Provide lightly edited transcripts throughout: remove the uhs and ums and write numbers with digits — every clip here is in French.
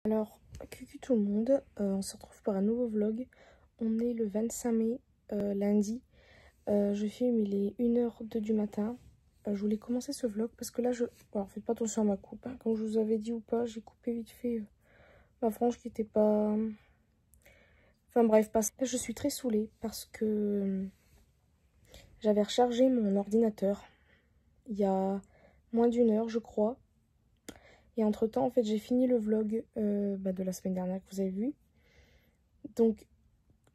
Alors, coucou tout le monde, on se retrouve pour un nouveau vlog. On est le 25 mai, lundi. Je filme, il est 1h02 du matin. Je voulais commencer ce vlog parce que là, alors, faites pas attention à ma coupe. Hein. Comme je vous avais dit ou pas, j'ai coupé vite fait ma frange qui était pas... Enfin bref, là, je suis très saoulée parce que j'avais rechargé mon ordinateur il y a moins d'une heure, je crois. Et entre temps, en fait, j'ai fini le vlog de la semaine dernière que vous avez vu. Donc,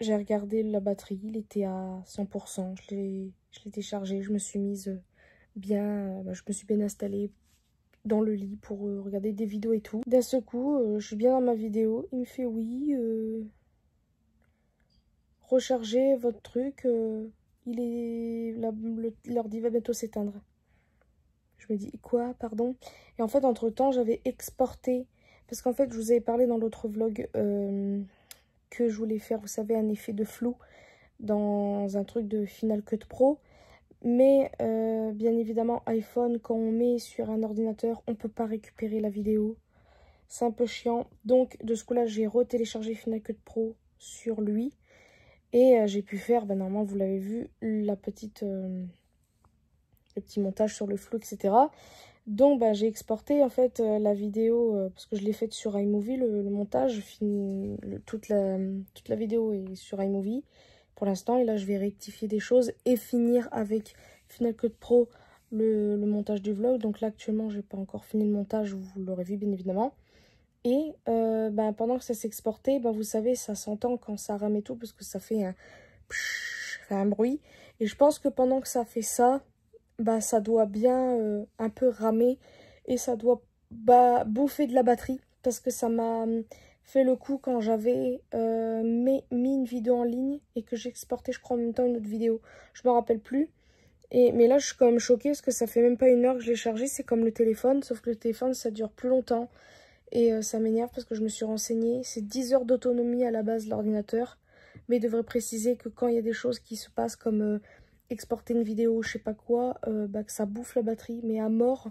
j'ai regardé la batterie, il était à 100%. Je l'ai déchargé, je me suis mise bien, je me suis bien installée dans le lit pour regarder des vidéos et tout. D'un seul coup, je suis bien dans ma vidéo. Il me fait oui, rechargez votre truc, l'ordi va bientôt s'éteindre. Je me dis, quoi, pardon? Et en fait, entre-temps, j'avais exporté, parce qu'en fait, je vous avais parlé dans l'autre vlog que je voulais faire, vous savez, un effet de flou dans un truc de Final Cut Pro. Mais bien évidemment, iPhone, quand on met sur un ordinateur, on ne peut pas récupérer la vidéo. C'est un peu chiant. Donc, de ce coup-là, j'ai retéléchargé Final Cut Pro sur lui. Et j'ai pu faire, normalement, vous l'avez vu, le petit montage sur le flou, etc. Donc j'ai exporté en fait la vidéo parce que je l'ai faite sur iMovie, le montage, toute la vidéo est sur iMovie pour l'instant. Et là je vais rectifier des choses et finir avec Final Cut Pro le montage du vlog. Donc là actuellement j'ai pas encore fini le montage, vous l'aurez vu bien évidemment. Et pendant que ça s'exportait, vous savez, ça s'entend quand ça rame et tout parce que ça fait un bruit. Et je pense que pendant que ça fait ça, ça doit bien un peu ramer et ça doit bouffer de la batterie parce que ça m'a fait le coup quand j'avais mis une vidéo en ligne et que j'exportais, je crois, en même temps une autre vidéo. Je me rappelle plus. Mais là, je suis quand même choquée parce que ça fait même pas une heure que je l'ai chargé. C'est comme le téléphone, sauf que le téléphone, ça dure plus longtemps. Et ça m'énerve parce que je me suis renseignée. C'est 10 heures d'autonomie à la base de l'ordinateur. Mais il devrait préciser que quand il y a des choses qui se passent comme... exporter une vidéo, je sais pas quoi, que ça bouffe la batterie, mais à mort.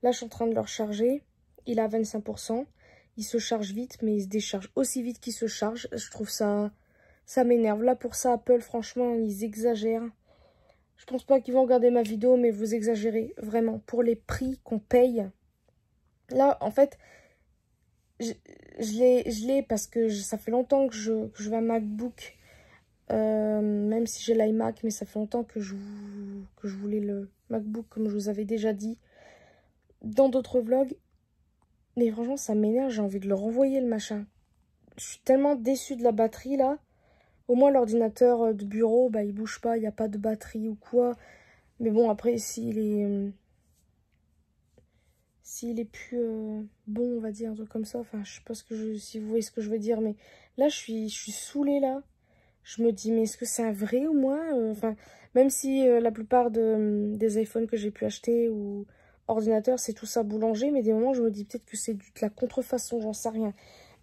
Là, je suis en train de le recharger. Il est à 25%. Il se charge vite, mais il se décharge aussi vite qu'il se charge. Je trouve ça... Ça m'énerve. Là, pour ça, Apple, franchement, ils exagèrent. Je pense pas qu'ils vont regarder ma vidéo, mais vous exagérez. Vraiment. Pour les prix qu'on paye. Là, en fait... Je l'ai parce que ça fait longtemps que je veux un MacBook. Même si j'ai l'iMac, mais ça fait longtemps que je voulais le MacBook, comme je vous avais déjà dit dans d'autres vlogs. Mais franchement, ça m'énerve, j'ai envie de le renvoyer le machin. Je suis tellement déçue de la batterie là. Au moins l'ordinateur de bureau, il bouge pas, il n'y a pas de batterie ou quoi. Mais bon, après, s'il est plus bon, on va dire, un truc comme ça. Enfin, je sais pas si vous voyez ce que je veux dire, mais là, je suis saoulée là. Je me dis, mais est-ce que c'est un vrai au moins enfin, même si la plupart des iPhones que j'ai pu acheter ou ordinateurs, c'est tout ça boulanger, mais des moments, je me dis peut-être que c'est de la contrefaçon, j'en sais rien.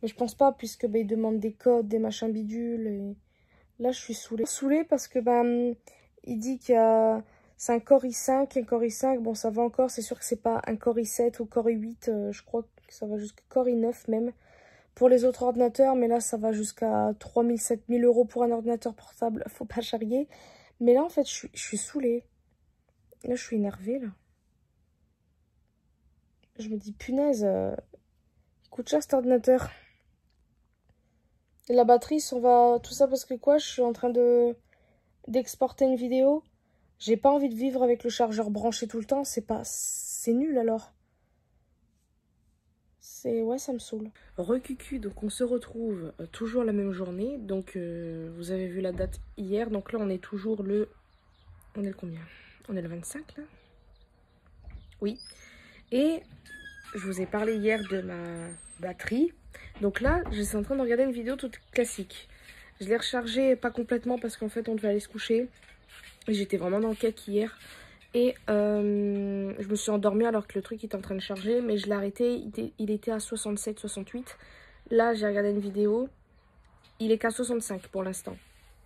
Mais je pense pas, puisque ils demandent des codes, des machins bidules. Et là, je suis saoulée. Saoulée parce que il dit qu'il y a... C'est un Core i5, un Core i5, bon, ça va encore. C'est sûr que c'est pas un Core i7 ou Core i8. Je crois que ça va jusqu'à Core i9 même. Pour les autres ordinateurs, mais là, ça va jusqu'à 3 000, 7 000 € pour un ordinateur portable. Faut pas charrier. Mais là, en fait, je suis saoulée. Là, je suis énervée, là. Je me dis, punaise, il coûte cher cet ordinateur. Et la batterie s'en va... Tout ça parce que quoi? Je suis en train d'exporter une vidéo. J'ai pas envie de vivre avec le chargeur branché tout le temps. C'est nul, alors. Ouais, ça me saoule. Recucu, donc on se retrouve toujours la même journée. Donc vous avez vu la date hier. Donc là on est toujours le... On est le combien? On est le 25 là? Oui. Et je vous ai parlé hier de ma batterie. Donc là, je suis en train de regarder une vidéo toute classique. Je l'ai rechargée pas complètement parce qu'en fait on devait aller se coucher. J'étais vraiment dans le cake hier. Et je me suis endormie alors que le truc était en train de charger. Mais je l'ai arrêté, il était à 67, 68. Là, j'ai regardé une vidéo. Il est qu'à 65 pour l'instant.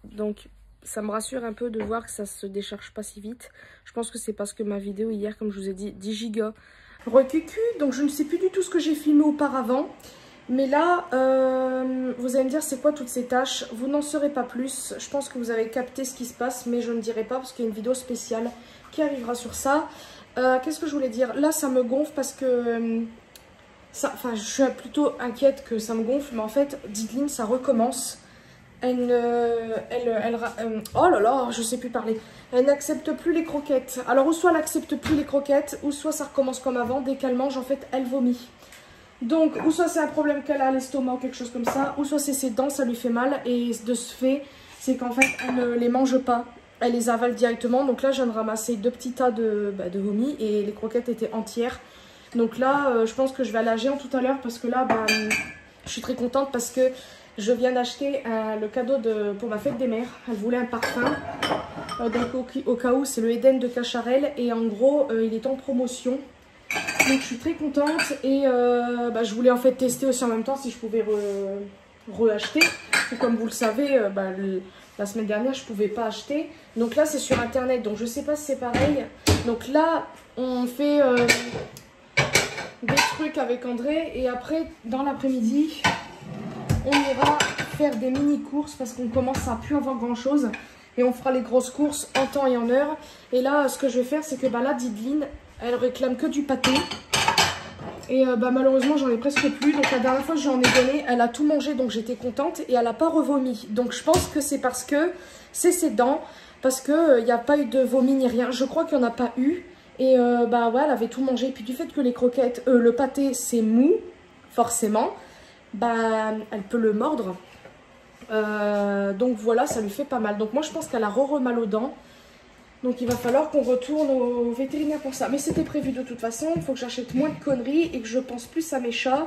Donc, ça me rassure un peu de voir que ça se décharge pas si vite. Je pense que c'est parce que ma vidéo hier, comme je vous ai dit, 10 gigas. Recucu, donc je ne sais plus du tout ce que j'ai filmé auparavant. Mais là, vous allez me dire c'est quoi toutes ces tâches? Vous n'en saurez pas plus. Je pense que vous avez capté ce qui se passe, mais je ne dirai pas parce qu'il y a une vidéo spéciale qui arrivera sur ça. Qu'est-ce que je voulais dire? Là, ça me gonfle parce que... enfin, je suis plutôt inquiète que ça me gonfle, mais en fait, Dideline, ça recommence. Oh là là, je sais plus parler. Elle n'accepte plus les croquettes. Alors, ou soit elle n'accepte plus les croquettes, ou soit ça recommence comme avant. Dès qu'elle mange, en fait, elle vomit. Donc, ou soit c'est un problème qu'elle a à l'estomac ou quelque chose comme ça, ou soit c'est ses dents, ça lui fait mal. Et de ce fait, c'est qu'en fait, elle ne les mange pas. Elle les avale directement. Donc là, je viens de ramasser 2 petits tas de vomi et les croquettes étaient entières. Donc là, je pense que je vais aller à Géant tout à l'heure parce que là, je suis très contente parce que je viens d'acheter le cadeau pour ma fête des mères. Elle voulait un parfum. Donc au cas où, c'est le Eden de Cacharel. Et en gros, il est en promotion. Donc je suis très contente. Et je voulais en fait tester aussi en même temps si je pouvais re-acheter. Comme vous le savez, la semaine dernière, je ne pouvais pas acheter. Donc là, c'est sur Internet. Donc je ne sais pas si c'est pareil. Donc là, on fait... des trucs avec André et après dans l'après-midi on ira faire des mini courses parce qu'on commence à plus avoir grand chose et on fera les grosses courses en temps et en heure. Et là ce que je vais faire c'est que là Dideline elle réclame que du pâté et malheureusement j'en ai presque plus. Donc la dernière fois j'en ai donné, elle a tout mangé donc j'étais contente et elle a pas revomi. Donc je pense que c'est parce que c'est ses dents, parce que il n'y a pas eu de vomi ni rien. Je crois qu'il n'y en a pas eu. Et ouais, elle avait tout mangé. Puis du fait que les croquettes, le pâté c'est mou, forcément, elle peut le mordre. Donc voilà, ça lui fait pas mal. Donc moi je pense qu'elle a mal aux dents. Donc il va falloir qu'on retourne au vétérinaire pour ça. Mais c'était prévu de toute façon. Il faut que j'achète moins de conneries et que je pense plus à mes chats.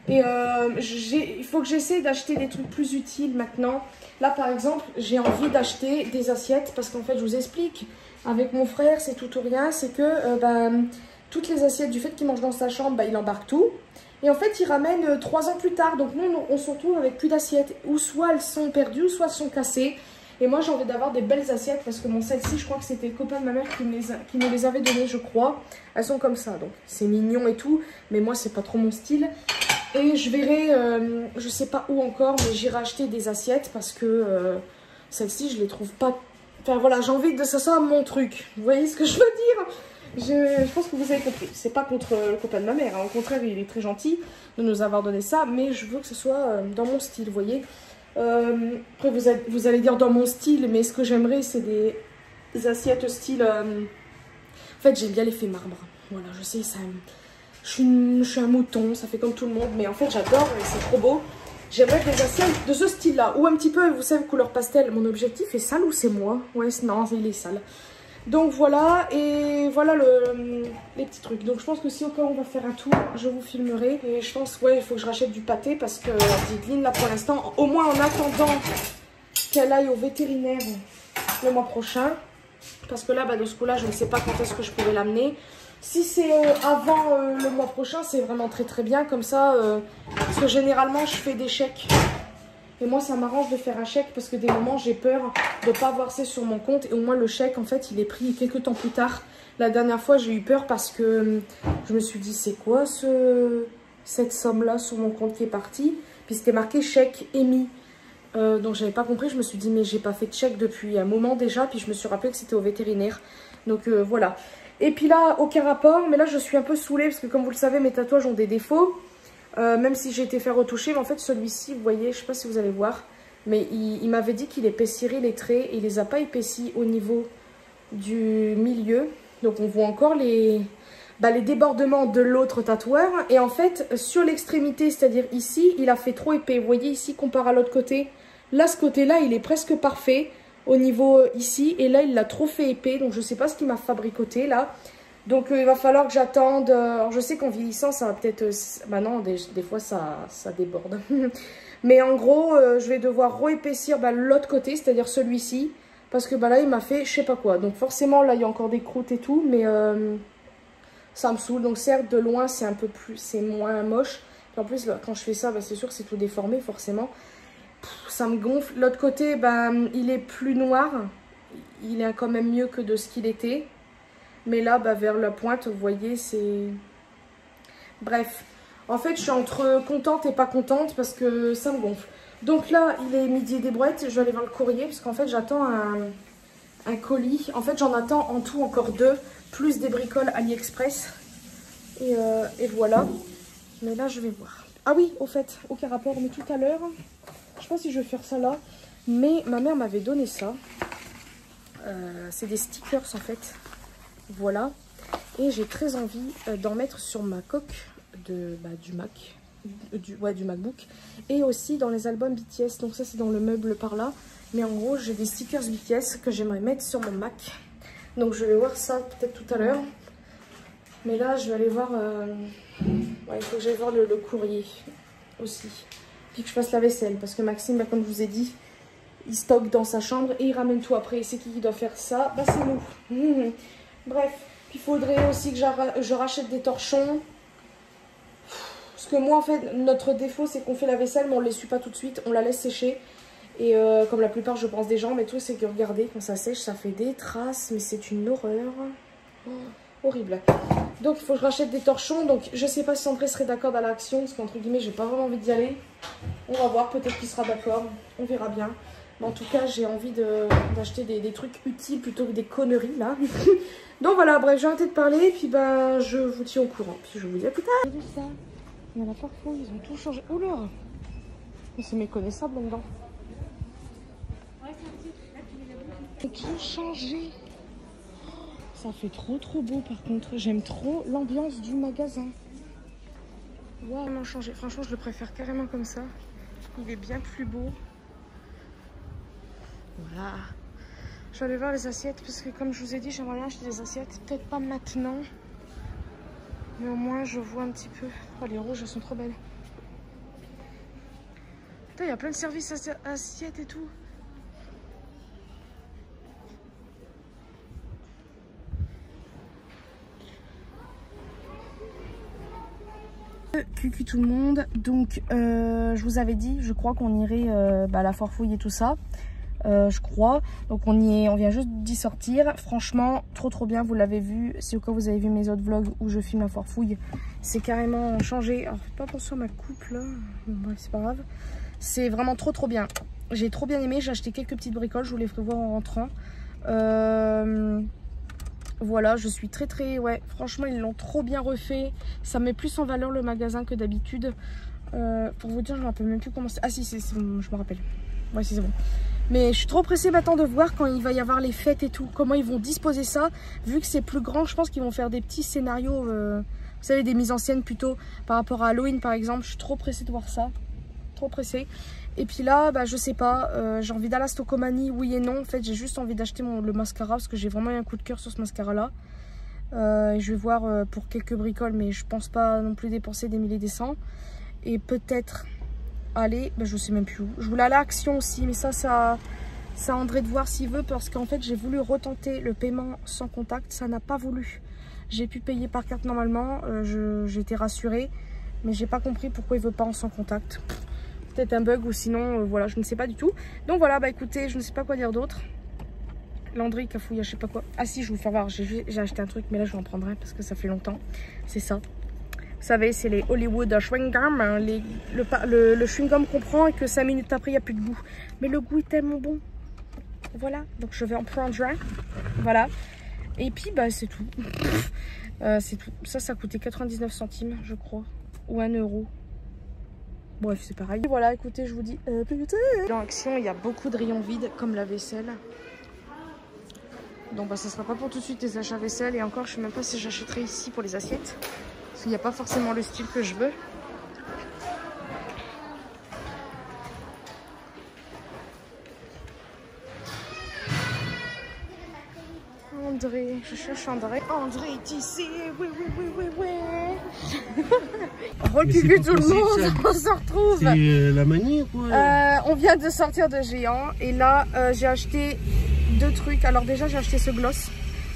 Et il faut que j'essaie d'acheter des trucs plus utiles maintenant. Là par exemple, j'ai envie d'acheter des assiettes parce qu'en fait je vous explique. Avec mon frère, c'est tout ou rien, c'est que toutes les assiettes, du fait qu'il mange dans sa chambre, il embarque tout. Et en fait, il ramène 3 ans plus tard. Donc nous, on se retrouve avec plus d'assiettes. Ou soit elles sont perdues, ou soit elles sont cassées. Et moi, j'ai envie d'avoir des belles assiettes parce que celle-ci, je crois que c'était le copain de ma mère qui me les avait données, je crois. Elles sont comme ça, donc c'est mignon et tout. Mais moi, c'est pas trop mon style. Et je verrai, je sais pas où encore, mais j'irai acheter des assiettes parce que celles-ci, je les trouve pas... Enfin voilà, j'ai envie que ça soit mon truc. Vous voyez ce que je veux dire? Je pense que vous avez compris. C'est pas contre le copain de ma mère. Hein. Au contraire, il est très gentil de nous avoir donné ça. Mais je veux que ce soit dans mon style, vous voyez. Après, vous allez dire dans mon style. Mais ce que j'aimerais, c'est des assiettes style... En fait, j'aime bien l'effet marbre. Voilà, je sais, ça... Je suis un mouton, ça fait comme tout le monde. Mais en fait, j'adore et c'est trop beau. J'aimerais des assiettes de ce style-là. Ou un petit peu, vous savez, couleur pastel. Mon objectif est sale ou c'est moi? Ouais, non, il est sale. Donc voilà, et voilà les petits trucs. Donc je pense que si au cas où on va faire un tour, je vous filmerai. Et je pense, ouais, il faut que je rachète du pâté parce que Dideline, là pour l'instant, au moins en attendant qu'elle aille au vétérinaire le mois prochain. Parce que là, de ce coup-là, je ne sais pas quand est-ce que je pourrais l'amener. Si c'est avant le mois prochain, c'est vraiment très très bien. Comme ça, parce que généralement, je fais des chèques. Et moi, ça m'arrange de faire un chèque parce que des moments, j'ai peur de ne pas avoir ça sur mon compte. Et au moins, le chèque, en fait, il est pris quelques temps plus tard. La dernière fois, j'ai eu peur parce que je me suis dit, c'est quoi cette somme-là sur mon compte qui est partie? Puis c'était marqué chèque émis. Donc, j'avais pas compris. Je me suis dit, mais j'ai pas fait de chèque depuis un moment déjà. Puis je me suis rappelé que c'était au vétérinaire. Donc, voilà. Et puis là, aucun rapport. Mais là, je suis un peu saoulée parce que comme vous le savez, mes tatouages ont des défauts. Même si j'ai été fait retoucher, mais en fait celui-ci, vous voyez, je sais pas si vous allez voir, mais il m'avait dit qu'il épaissиrait les traits et il les a pas épaissis au niveau du milieu. Donc on voit encore les débordements de l'autre tatoueur. Et en fait, sur l'extrémité, c'est-à-dire ici, il a fait trop épais. Vous voyez ici, comparé à l'autre côté, là, ce côté-là, il est presque parfait au niveau ici. Et là, il l'a trop fait épais, donc je sais pas ce qu'il m'a fabricoté là. Donc il va falloir que j'attende. Alors je sais qu'en vieillissant ça va peut-être... non, des fois ça déborde. Mais en gros je vais devoir réépaissir l'autre côté, c'est-à-dire celui-ci. Parce que là il m'a fait je sais pas quoi. Donc forcément là il y a encore des croûtes et tout. Mais ça me saoule. Donc certes de loin c'est un peu plus... c'est moins moche. Et en plus là, quand je fais ça c'est sûr que c'est tout déformé forcément. Ça me gonfle. L'autre côté il est plus noir. Il est quand même mieux que de ce qu'il était. Mais là, vers la pointe, vous voyez, c'est... Bref, En fait, je suis entre contente et pas contente parce que ça me gonfle. Donc là, il est midi et des brouettes. Je vais aller voir le courrier parce qu'en fait, j'attends un colis. En fait, j'en attends en tout encore 2, plus des bricoles AliExpress. Et voilà. Mais là, je vais voir. Ah oui, au fait, aucun rapport. Mais tout à l'heure, je sais pas si je vais faire ça là. Mais ma mère m'avait donné ça. C'est des stickers en fait. Voilà. Et j'ai très envie d'en mettre sur ma coque du Mac. Du MacBook. Et aussi dans les albums BTS. Donc ça, c'est dans le meuble par là. Mais en gros, j'ai des stickers BTS que j'aimerais mettre sur mon Mac. Donc je vais voir ça peut-être tout à l'heure. Mais là, je vais aller voir... il faut que j'aille voir le courrier aussi. Puis que je fasse la vaisselle. Parce que Maxime, comme je vous ai dit, il stocke dans sa chambre et il ramène tout après. Et c'est qui doit faire ça? Bah c'est nous. Bref. Puis il faudrait aussi que je rachète des torchons. Parce que moi, en fait, notre défaut, c'est qu'on fait la vaisselle, mais on ne l'essuie pas tout de suite. On la laisse sécher. Et comme la plupart, je pense, des gens, mais tout, c'est que regardez, quand ça sèche, ça fait des traces. Mais c'est une horreur. Horrible. Donc, il faut que je rachète des torchons. Donc, je sais pas si André serait d'accord dans l'action. Parce qu'entre guillemets, j'ai pas vraiment envie d'y aller. On va voir. Peut-être qu'il sera d'accord. On verra bien. Mais en tout cas, j'ai envie d'acheter des trucs utiles plutôt que des conneries, là. Donc, voilà. Bref, j'ai arrêté de parler. Et puis, ben, je vous tiens au courant. Puis, je vous dis à plus tard. J'ai vu ça. Il y en a parfois, ils ont tout changé. Oula! C'est méconnaissable là-dedans. Ils ont tout changé. Ça fait trop beau par contre. J'aime trop l'ambiance du magasin. Waouh, vraiment changé. Franchement, je le préfère carrément comme ça. Il est bien plus beau. Voilà. Je vais aller voir les assiettes parce que comme je vous ai dit, j'aimerais bien acheter des assiettes. Peut-être pas maintenant. Mais au moins, je vois un petit peu. Oh, les rouges, elles sont trop belles. Putain, il y a plein de services assiettes et tout. Cucu tout le monde. Donc, je vous avais dit, je crois qu'on irait à la foire fouille et tout ça. Je crois. Donc on vient juste d'y sortir. Franchement, trop bien. Vous l'avez vu. Si au cas vous avez vu mes autres vlogs où je filme la foire fouille, c'est carrément changé. Alors faites pas attention à ma coupe là. Bref, c'est pas grave. C'est vraiment trop bien. J'ai trop bien aimé. J'ai acheté quelques petites bricoles. Je vous les ferai voir en rentrant. Voilà, je suis très... Ouais, franchement, ils l'ont trop bien refait. Ça met plus en valeur le magasin que d'habitude. Pour vous dire, je me rappelle même plus comment c'est. Ah si, c'est bon, je me rappelle. Ouais, c'est bon. Mais je suis trop pressée maintenant de voir quand il va y avoir les fêtes et tout. Comment ils vont disposer ça. Vu que c'est plus grand, je pense qu'ils vont faire des petits scénarios. Vous savez, des mises en scène plutôt par rapport à Halloween par exemple. Je suis trop pressée de voir ça. Trop pressée. Et puis là, bah, je sais pas. J'ai envie d'aller à Stocomanie, oui et non. En fait, j'ai juste envie d'acheter le mascara. Parce que j'ai vraiment eu un coup de cœur sur ce mascara là. Et je vais voir pour quelques bricoles. Mais je pense pas non plus dépenser des milliers et des cents. Et peut-être... Allez, ben je sais même plus où. Je voulais aller à Action aussi, mais ça André de voir s'il veut, parce qu'en fait j'ai voulu retenter le paiement sans contact, ça n'a pas voulu. J'ai pu payer par carte normalement, j'étais rassurée, mais j'ai pas compris pourquoi il veut pas en sans contact. Peut-être un bug ou sinon, voilà, je ne sais pas du tout. Donc voilà, bah écoutez, je ne sais pas quoi dire d'autre. Landry, cafouille, je sais pas quoi. Ah si, je vais vous faire voir, j'ai acheté un truc, mais là je vais en prendre un parce que ça fait longtemps. C'est ça. Vous savez, c'est les Hollywood chewing gum, hein, le chewing gum qu'on prend et que 5 minutes après, il n'y a plus de goût. Mais le goût est tellement bon. Voilà, donc je vais en prendre un. Voilà. Et puis, bah, c'est tout. C'est tout. Ça coûtait 99 centimes, je crois. Ou 1 euro. Bref, c'est pareil. Voilà, écoutez, je vous dis plus tard. Dans Action, il y a beaucoup de rayons vides, comme la vaisselle. Donc, bah, ça sera pas pour tout de suite les achats vaisselle. Et encore, je sais même pas si j'achèterai ici pour les assiettes. Parce qu'il n'y a pas forcément le style que je veux. André, je cherche André. André est ici, oui. Recule tout le monde, on se retrouve. C'est la manie ou quoi? On vient de sortir de Géant et là j'ai acheté 2 trucs. Alors déjà j'ai acheté ce gloss.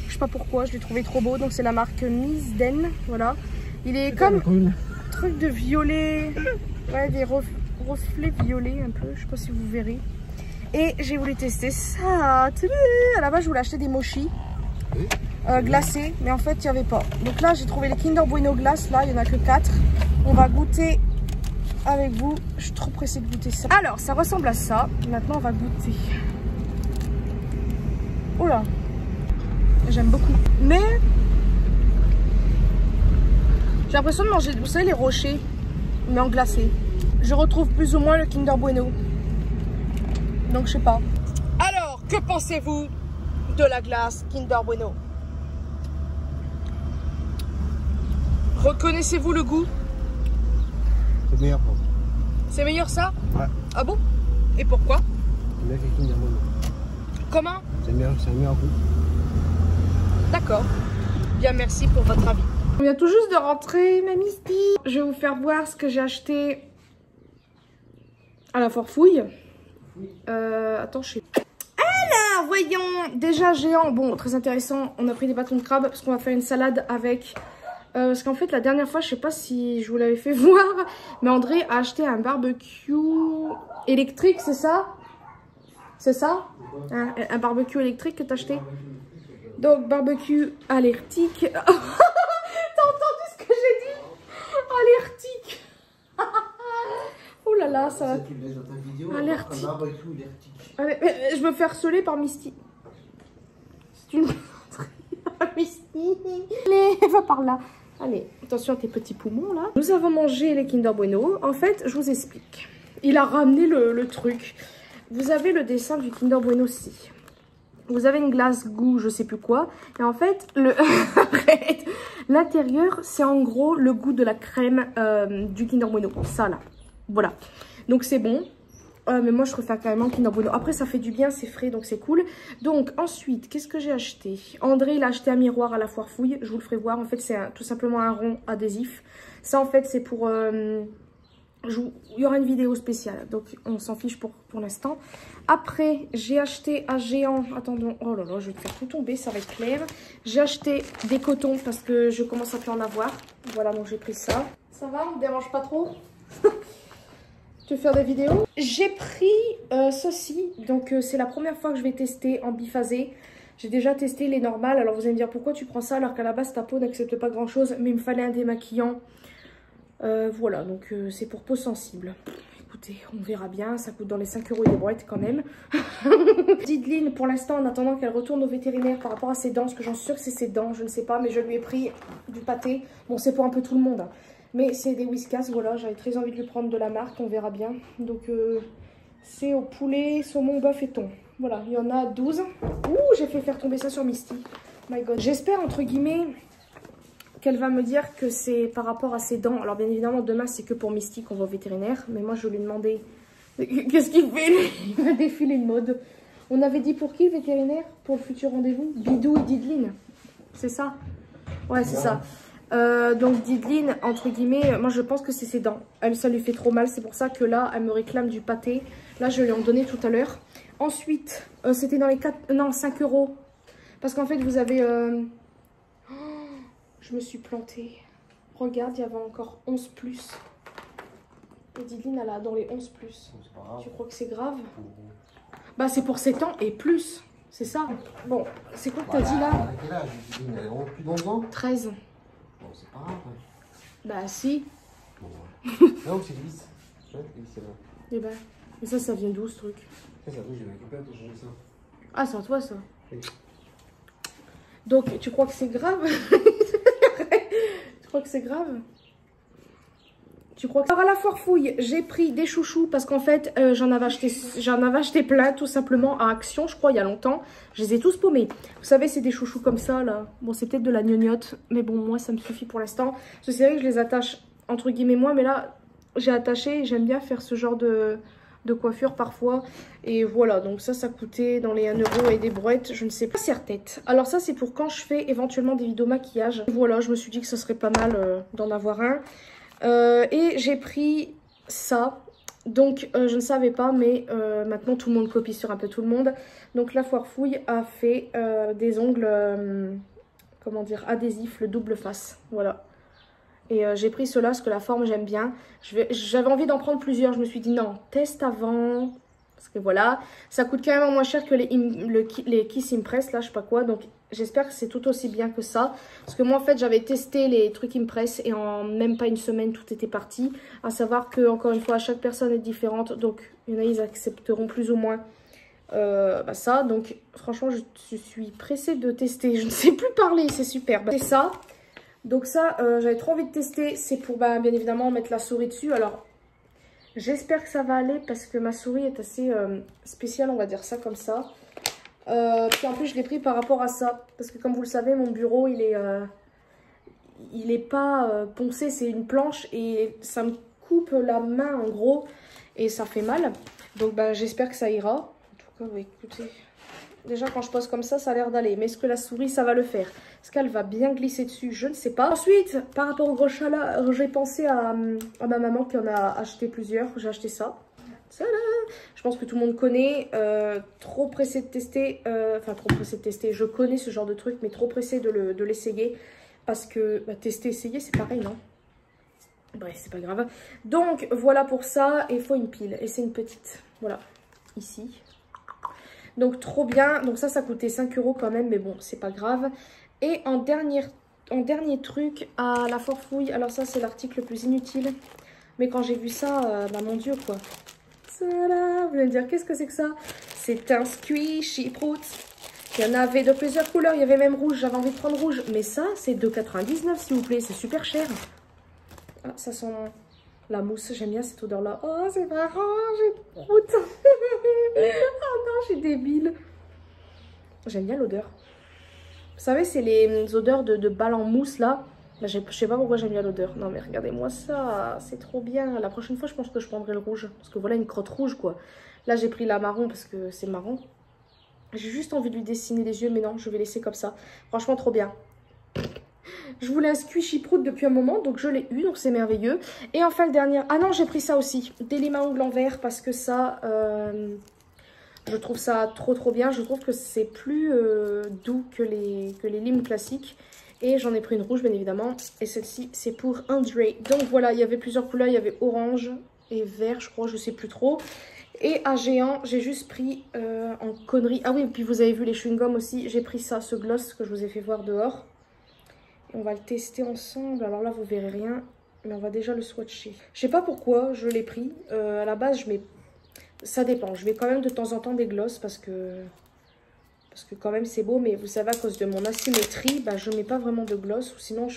Je sais pas pourquoi, je l'ai trouvé trop beau. Donc c'est la marque Miss Den, voilà. Il est comme truc de violet, ouais, des reflets violets un peu, je sais pas si vous verrez. Et j'ai voulu tester ça. À la base je voulais acheter des mochis glacés, mais en fait il n'y avait pas. Donc là j'ai trouvé les Kinder Bueno glace, là il n'y en a que 4. On va goûter avec vous. Je suis trop pressée de goûter ça. Alors, ça ressemble à ça. Maintenant, on va goûter. Oh là, j'aime beaucoup. Mais j'ai l'impression de manger, vous savez, les rochers, mais en glacé. Je retrouve plus ou moins le Kinder Bueno. Donc, je sais pas. Alors, que pensez-vous de la glace Kinder Bueno? Reconnaissez-vous le goût? C'est meilleur pour. C'est meilleur ça? Ouais. Ah bon? Et pourquoi? C'est meilleur que Kinder Bueno. Comment? C'est un meilleur goût. D'accord. Bien, merci pour votre avis. On vient tout juste de rentrer, ma Misty. Je vais vous faire voir ce que j'ai acheté à la foire fouille. Attends, je sais. Alors, voyons. Déjà, géant. Bon, très intéressant. On a pris des bâtons de crabe parce qu'on va faire une salade avec... parce qu'en fait, la dernière fois, je sais pas si je vous l'avais fait voir, mais André a acheté un barbecue électrique, c'est ça? C'est ça? Un barbecue électrique que t'as acheté? Donc, barbecue électrique. T'as entendu ce que j'ai dit? Électrique. Oh là là, ça va. Électrique. Je me fais harceler par Misty. C'est une... Misty. Allez, va par là. Allez, attention à tes petits poumons là. Nous avons mangé les Kinder Bueno. En fait, je vous explique. Il a ramené le truc. Vous avez le dessin du Kinder Bueno aussi. Vous avez une glace goût, je sais plus quoi. Et en fait, l'intérieur, c'est en gros le goût de la crème du Kinder Bueno. Ça là. Voilà. Donc c'est bon. Mais moi, je préfère carrément Kinder Bueno. Après, ça fait du bien, c'est frais, donc c'est cool. Donc, ensuite, qu'est-ce que j'ai acheté? André, il a acheté un miroir à la foire fouille. Je vous le ferai voir. En fait, c'est tout simplement un rond adhésif. Ça, en fait, c'est pour... il y aura une vidéo spéciale. Donc, on s'en fiche pour l'instant. Après, j'ai acheté à Géant... Attendons. Oh là là, je vais te faire tout tomber, ça va être clair. J'ai acheté des cotons parce que je commence à plus en avoir. Voilà, donc j'ai pris ça. Ça va? On ne dérange pas trop? Tu veux faire des vidéos? J'ai pris ceci, donc c'est la première fois que je vais tester en biphasé. J'ai déjà testé les normales, alors vous allez me dire pourquoi tu prends ça alors qu'à la base ta peau n'accepte pas grand chose, mais il me fallait un démaquillant. Voilà, donc c'est pour peau sensible. Écoutez, on verra bien, ça coûte dans les 5 € et des boîtes quand même. Dideline, pour l'instant, en attendant qu'elle retourne au vétérinaire par rapport à ses dents, parce que j'en suis sûre que c'est ses dents, je ne sais pas, mais je lui ai pris du pâté. Bon, c'est pour un peu tout le monde, hein. Mais c'est des Whiskas, voilà, j'avais très envie de lui prendre de la marque, on verra bien. Donc c'est au poulet, saumon, bœuf et thon. Voilà, il y en a 12. Ouh, j'ai fait faire tomber ça sur Misty. My God. J'espère, entre guillemets, qu'elle va me dire que c'est par rapport à ses dents. Alors bien évidemment, demain, c'est que pour Misty qu'on va au vétérinaire. Mais moi, je lui ai demandé... Qu'est-ce qu'il fait? Il m'a défilé une mode. On avait dit pour qui le vétérinaire? Pour le futur rendez-vous? Bidou et Dideline. C'est ça? Ouais, c'est ça. Donc Dideline, entre guillemets, moi je pense que c'est ses dents. Elle, ça lui fait trop mal, c'est pour ça que là, elle me réclame du pâté. Là, je lui en donnais tout à l'heure. Ensuite, c'était dans les 5 €. Parce qu'en fait, vous avez... Oh, je me suis plantée. Regarde, il y avait encore 11 plus. Et Dideline, elle a dans les 11 plus. Tu crois que c'est grave? Bah, c'est pour 7 ans et plus. C'est ça. Bon, c'est quoi que t'as dit là? Quel âge? Elle a plus d'11 ans? 13. Bon, c'est pas grave. Bah, si. Bon, ouais. Non, c'est lisse. Ouais, c'est là. Eh ben, mais ça vient d'où ce truc? Ça, je vais récupérer pour changer ça. Ah, c'est à toi ça. Oui. Donc, tu crois que c'est grave? Tu crois que c'est grave? Tu crois que... Alors, à la foire fouille, j'ai pris des chouchous parce qu'en fait, j'en avais acheté plein, tout simplement, à Action, je crois, il y a longtemps. Je les ai tous paumés. Vous savez, c'est des chouchous comme ça, là. Bon, c'est peut-être de la gnognotte, mais bon, moi, ça me suffit pour l'instant. Parce que c'est vrai que je les attache, entre guillemets, moi, mais là, j'ai attaché, j'aime bien faire ce genre de coiffure parfois. Et voilà, donc ça coûtait dans les 1 € et des brouettes, je ne sais pas, serre-tête. Alors ça, c'est pour quand je fais éventuellement des vidéos maquillage. Voilà, je me suis dit que ce serait pas mal d'en avoir un. Et j'ai pris ça, donc je ne savais pas, mais maintenant tout le monde copie sur un peu tout le monde. Donc la foire fouille a fait des ongles, comment dire, adhésifs, le double face, voilà. Et j'ai pris cela parce que la forme j'aime bien. J'avais envie d'en prendre plusieurs, je me suis dit non, teste avant. Parce que voilà, ça coûte quand même moins cher que les Kiss Impress, là, je sais pas quoi. Donc, j'espère que c'est tout aussi bien que ça. Parce que moi, en fait, j'avais testé les trucs Impress et en même pas une semaine, tout était parti. À savoir que, encore une fois, chaque personne est différente. Donc, il y en a, ils accepteront plus ou moins ça. Donc, franchement, je suis pressée de tester. Je ne sais plus parler, c'est super. C'est ça. Donc ça, j'avais trop envie de tester. C'est pour, bien évidemment, mettre la souris dessus. Alors... j'espère que ça va aller parce que ma souris est assez spéciale, on va dire ça comme ça. Puis en plus, je l'ai pris par rapport à ça. Parce que comme vous le savez, mon bureau, il est pas poncé, c'est une planche. Et ça me coupe la main en gros. Et ça fait mal. Donc j'espère que ça ira. En tout cas, écoutez... déjà, quand je pose comme ça a l'air d'aller. Mais est-ce que la souris, ça va le faire? Est-ce qu'elle va bien glisser dessus? Je ne sais pas. Ensuite, par rapport au gros chat là, j'ai pensé à ma maman qui en a acheté plusieurs. J'ai acheté ça. Tada! Je pense que tout le monde connaît. Trop pressé de tester. Enfin, trop pressé de tester. Je connais ce genre de truc, mais trop pressé de l'essayer. Parce que tester, essayer, c'est pareil, non? Bref, c'est pas grave. Donc, voilà pour ça. Et il faut une pile. Et c'est une petite. Voilà. Ici. Donc trop bien, donc ça coûtait 5 € quand même, mais bon, c'est pas grave. Et en dernier truc, à la forfouille, alors ça c'est l'article le plus inutile. Mais quand j'ai vu ça, mon dieu quoi. Voilà, vous allez me dire, qu'est-ce que c'est que ça? C'est un squishy prout. Il y en avait de plusieurs couleurs, il y avait même rouge, j'avais envie de prendre rouge. Mais ça, c'est 2,99 s'il vous plaît, c'est super cher. Ah, ça sent... la mousse, j'aime bien cette odeur-là. Oh, c'est marrant, j'ai trop de... oh non, je suis débile. J'aime bien l'odeur. Vous savez, c'est les odeurs de balles en mousse, là. Je sais pas pourquoi j'aime bien l'odeur. Non, mais regardez-moi ça, c'est trop bien. La prochaine fois, je pense que je prendrai le rouge. Parce que voilà, une crotte rouge, quoi. Là, j'ai pris la marron parce que c'est marron. J'ai juste envie de lui dessiner les yeux, mais non, je vais laisser comme ça. Franchement, trop bien. Je voulais un squishy prout depuis un moment, donc je l'ai eu, donc c'est merveilleux. Et enfin le dernier, ah non j'ai pris ça aussi, des limes à ongles en verre, parce que ça, je trouve ça trop bien. Je trouve que c'est plus doux que les limes classiques. Et j'en ai pris une rouge bien évidemment, et celle-ci c'est pour André. Donc voilà, il y avait plusieurs couleurs, il y avait orange et vert je crois, je sais plus trop. Et à géant, j'ai juste pris en connerie, ah oui, et puis vous avez vu les chewing-gums aussi, j'ai pris ça, ce gloss que je vous ai fait voir dehors. On va le tester ensemble. Alors là, vous verrez rien. Mais on va déjà le swatcher. Je sais pas pourquoi je l'ai pris. À la base, je mets... ça dépend. Je mets quand même de temps en temps des glosses parce que quand même, c'est beau. Mais vous savez, à cause de mon asymétrie, je mets pas vraiment de gloss. Ou sinon,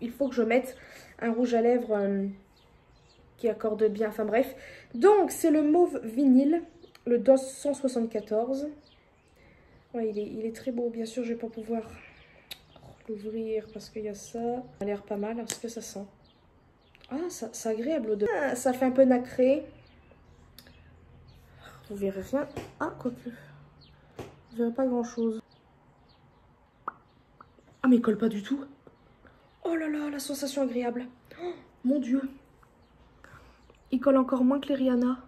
il faut que je mette un rouge à lèvres qui accorde bien. Enfin bref. Donc, c'est le mauve vinyle. Le DOS 174. Ouais, il est très beau. Bien sûr, je vais pas pouvoir... l'ouvrir parce qu'il y a ça. Ça a l'air pas mal. Est-ce que ça sent? Ah, c'est agréable l'odeur. Ah, ça fait un peu nacré. Vous verrez rien. Ah, quoique. Vous verrez pas grand chose. Ah, mais il colle pas du tout. Oh là là, la sensation agréable. Oh, mon dieu. Il colle encore moins que les Rihanna.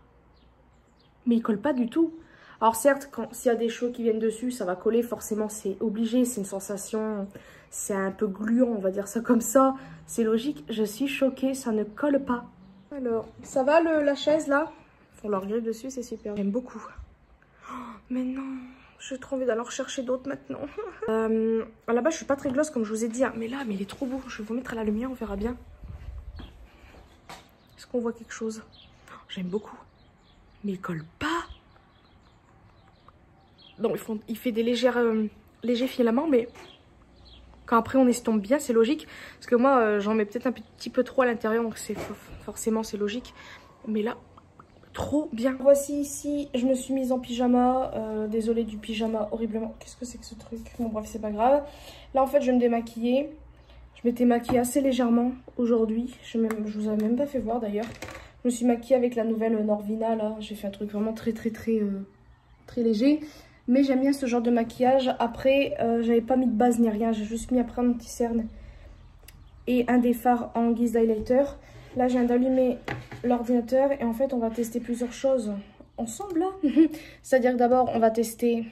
Mais il colle pas du tout. Alors certes, s'il y a des cheveux qui viennent dessus, ça va coller. Forcément, c'est obligé. C'est une sensation... c'est un peu gluant, on va dire ça comme ça. C'est logique. Je suis choquée, ça ne colle pas. Alors, ça va la chaise là? Ils font leur griffe dessus, c'est super. J'aime beaucoup. Oh, mais non, j'ai trop envie d'aller en rechercher d'autres maintenant. À la base, je suis pas très gloss comme je vous ai dit. Hein, mais là, il est trop beau. Je vais vous mettre à la lumière, on verra bien. Est-ce qu'on voit quelque chose? Oh, j'aime beaucoup. Mais il colle pas. Non, il fait des légers filaments, mais quand après on estompe bien, c'est logique. Parce que moi, j'en mets peut-être un petit peu trop à l'intérieur, donc forcément c'est logique. Mais là, trop bien. Voici ici, je me suis mise en pyjama. Désolée du pyjama horriblement. Qu'est-ce que c'est que ce truc? Bon bref, c'est pas grave. Là en fait, je vais me démaquiller. Je m'étais maquillée assez légèrement aujourd'hui. Je vous avais même pas fait voir d'ailleurs. Je me suis maquillée avec la nouvelle Norvina là. J'ai fait un truc vraiment très léger. Mais j'aime bien ce genre de maquillage. Après, j'avais pas mis de base ni rien. J'ai juste mis après un petit cerne et un des fards en guise d'highlighter. Là, je viens d'allumer l'ordinateur et en fait, on va tester plusieurs choses ensemble. C'est-à-dire que d'abord, on va tester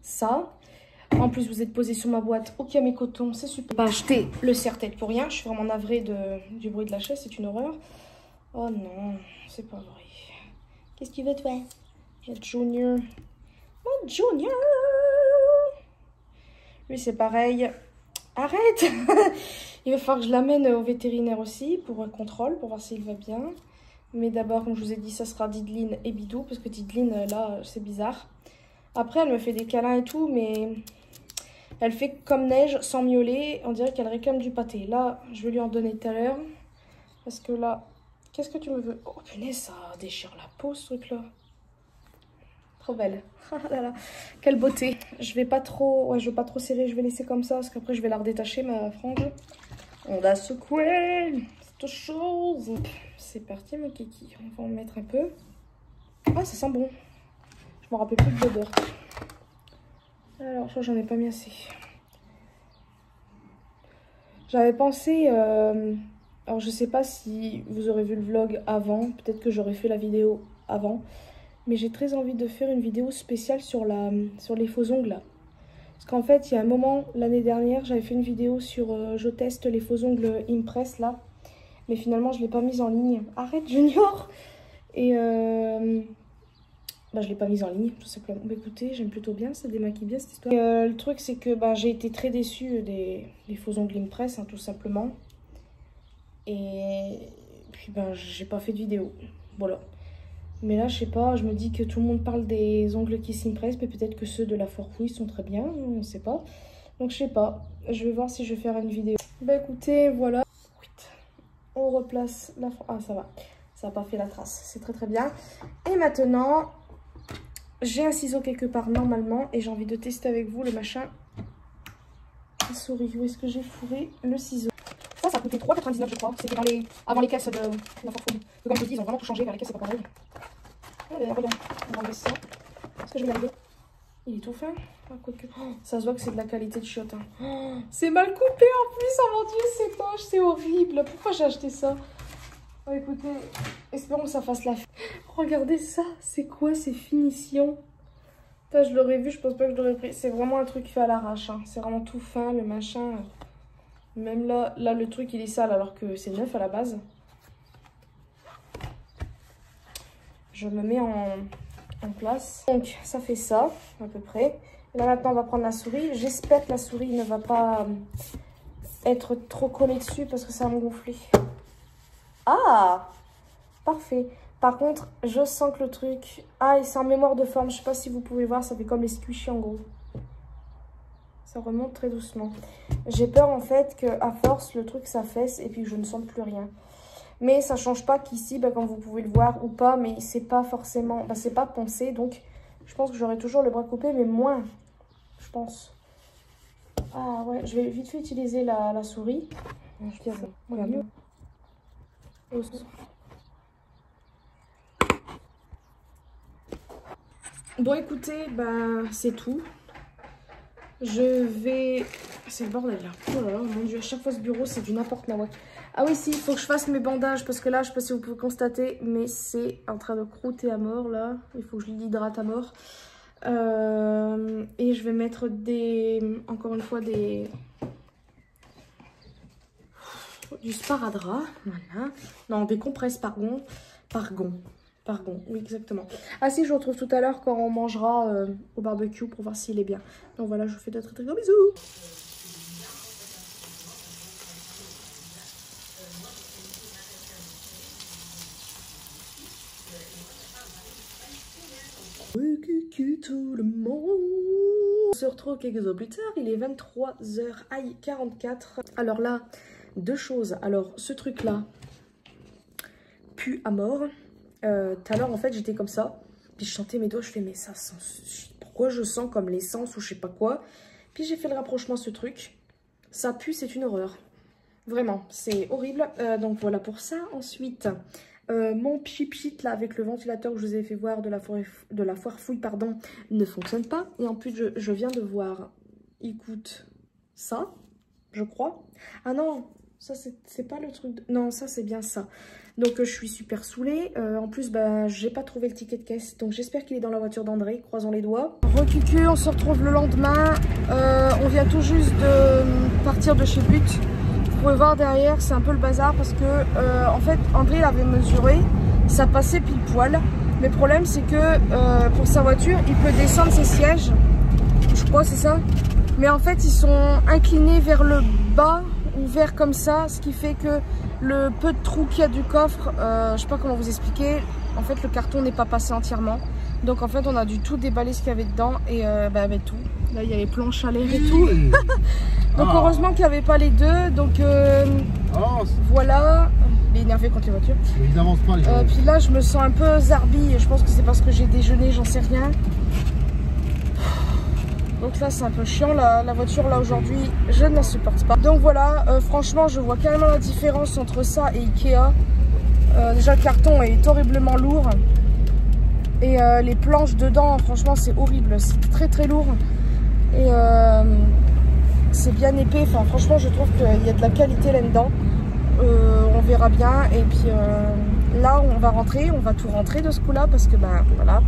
ça. En plus, vous êtes posé sur ma boîte. Ok, mes cotons, c'est super. Pas acheter le serre-tête pour rien. Je suis vraiment navrée du bruit de la chaise. C'est une horreur. Oh non, c'est pas vrai. Qu'est-ce que tu veux, toi? Il y a Junior. Mon Junior. Lui, c'est pareil. Arrête. Il va falloir que je l'amène au vétérinaire aussi pour un contrôle, pour voir s'il va bien. Mais d'abord, comme je vous ai dit, ça sera Dideline et Bidou, parce que Dideline, là, c'est bizarre. Après, elle me fait des câlins et tout, mais elle fait comme neige, sans miauler. On dirait qu'elle réclame du pâté. Là, je vais lui en donner tout à l'heure. Parce que là, qu'est-ce que tu me veux? Oh, punaise, ça déchire la peau, ce truc-là. Trop belle. Ah là là, quelle beauté. Je vais pas trop, ouais, je vais pas trop serrer, je vais laisser comme ça, parce qu'après, je vais la redétacher, ma frange. On va secouer cette chose. C'est parti, mon kiki. On va en mettre un peu. Ah, ça sent bon. Je me rappelle plus de l'odeur. Alors, ça, j'en ai pas mis assez. J'avais pensé... alors, je sais pas si vous aurez vu le vlog avant. Peut-être que j'aurais fait la vidéo avant. Mais j'ai très envie de faire une vidéo spéciale sur les faux ongles, là. Parce qu'en fait, il y a un moment, l'année dernière, j'avais fait une vidéo sur... je teste les faux ongles Impress, là. Mais finalement, je ne l'ai pas mise en ligne. Arrête, Junior. Et... bah, je l'ai pas mise en ligne, tout simplement. Bah, écoutez, j'aime plutôt bien, ça démaquille bien cette histoire. Et, le truc, c'est que bah, j'ai été très déçue des faux ongles Impress, hein, tout simplement. Et puis, bah, j'ai pas fait de vidéo. Voilà. Mais là, je sais pas, je me dis que tout le monde parle des ongles Kiss Impress, mais peut-être que ceux de la Foire Fouille sont très bien, on sait pas. Donc, je sais pas. Je vais voir si je vais faire une vidéo. Bah, écoutez, voilà. On replace la... Ah, ça va. Ça n'a pas fait la trace. C'est très, très bien. Et maintenant... J'ai un ciseau quelque part normalement et j'ai envie de tester avec vous le machin à souris. Où est-ce que j'ai fourré le ciseau? Ça coûtait 3,99 je crois. C'était avant les caisses de la Fortune. Comme je dis, ils ont vraiment tout changé. Les caisses, c'est pas pareil. Regarde, on va enlever ça. Est-ce que je vais l'enlever? Il est tout fin. Ah, quoique. Oh, ça se voit que c'est de la qualité de chiotte. Hein. Oh, c'est mal coupé en plus. Oh mon dieu, c'est moche, c'est horrible. Pourquoi j'ai acheté ça? Oh, écoutez, espérons que ça fasse la... Regardez ça, c'est quoi ces finitions? Putain, je l'aurais vu, je pense pas que je l'aurais pris. C'est vraiment un truc fait à l'arrache, hein. C'est vraiment tout fin, le machin. Même là, le truc, il est sale alors que c'est neuf à la base. Je me mets en place. Donc, ça fait ça, à peu près. Et là, maintenant, on va prendre la souris. J'espère que la souris ne va pas être trop collée dessus parce que ça va me gonfler. Ah, parfait. Par contre, je sens que le truc... Ah, et c'est en mémoire de forme. Je sais pas si vous pouvez voir, ça fait comme les squishies en gros. Ça remonte très doucement. J'ai peur en fait qu'à force, le truc s'affaisse et puis que je ne sente plus rien. Mais ça change pas qu'ici, bah, comme vous pouvez le voir ou pas, mais c'est pas forcément... Bah, c'est pas poncé, donc je pense que j'aurai toujours le bras coupé, mais moins, je pense. Ah ouais, je vais vite fait utiliser la souris. Je dirais, regarde. Bon écoutez, bah c'est tout. Je vais... C'est le bordel là. Oh là là, mon dieu, à chaque fois ce bureau c'est du n'importe quoi. Ah oui si, il faut que je fasse mes bandages parce que là, je sais pas si vous pouvez constater, mais c'est en train de croûter à mort là. Il faut que je l'hydrate à mort. Et je vais mettre encore une fois du sparadrap, voilà. Non, des compresses Pargon, oui, exactement. Ah si, je vous retrouve tout à l'heure quand on mangera au barbecue pour voir s'il est bien. Donc voilà, je vous fais de très très gros bisous. Coucou tout le monde. On se retrouve quelques heures plus tard, il est 23h44. Alors là, deux choses. Alors ce truc là pue à mort. Tout à l'heure en fait j'étais comme ça, puis je sentais mes doigts, je fais mais ça sent, pourquoi je sens comme l'essence ou je sais pas quoi. Puis j'ai fait le rapprochement, ce truc, ça pue, c'est une horreur. Vraiment, c'est horrible. Donc voilà pour ça. Ensuite, mon pchit là avec le ventilateur que je vous ai fait voir de la foire fouille, pardon, ne fonctionne pas. Et en plus, je viens de voir, il coûte ça, je crois. Ah non, ça c'est pas le truc... Non, ça c'est bien ça. Donc je suis super saoulée. En plus, bah, j'ai pas trouvé le ticket de caisse. Donc j'espère qu'il est dans la voiture d'André. Croisons les doigts. Recucu, on se retrouve le lendemain. On vient tout juste de partir de chez But. Vous pouvez voir derrière, c'est un peu le bazar parce que en fait André l'avait mesuré, ça passait pile poil. Mais le problème, c'est que pour sa voiture, il peut descendre ses sièges. Je crois, c'est ça. Mais en fait, ils sont inclinés vers le bas ou vers comme ça. Ce qui fait que le peu de trous qu'il y a du coffre, je sais pas comment vous expliquer. En fait, le carton n'est pas passé entièrement. Donc en fait, on a dû tout déballer ce qu'il y avait dedans. Et avec tout. Là, il y a les planches à l'air et tout. Donc heureusement qu'il n'y avait pas les deux. Donc voilà. Il est énervé contre les voitures. Ils n'avancent pas les gens. Puis là, je me sens un peu zarbi. Je pense que c'est parce que j'ai déjeuné, j'en sais rien. Donc là, c'est un peu chiant. La voiture, là, aujourd'hui, je ne la supporte pas. Donc voilà, franchement, je vois carrément la différence entre ça et Ikea. Déjà, le carton est horriblement lourd. Et les planches dedans, franchement, c'est horrible. C'est très, très lourd. Et c'est bien épais. Enfin, franchement, je trouve qu'il y a de la qualité là-dedans. On verra bien. Et puis là, on va rentrer. On va tout rentrer de ce coup-là parce que, ben, voilà.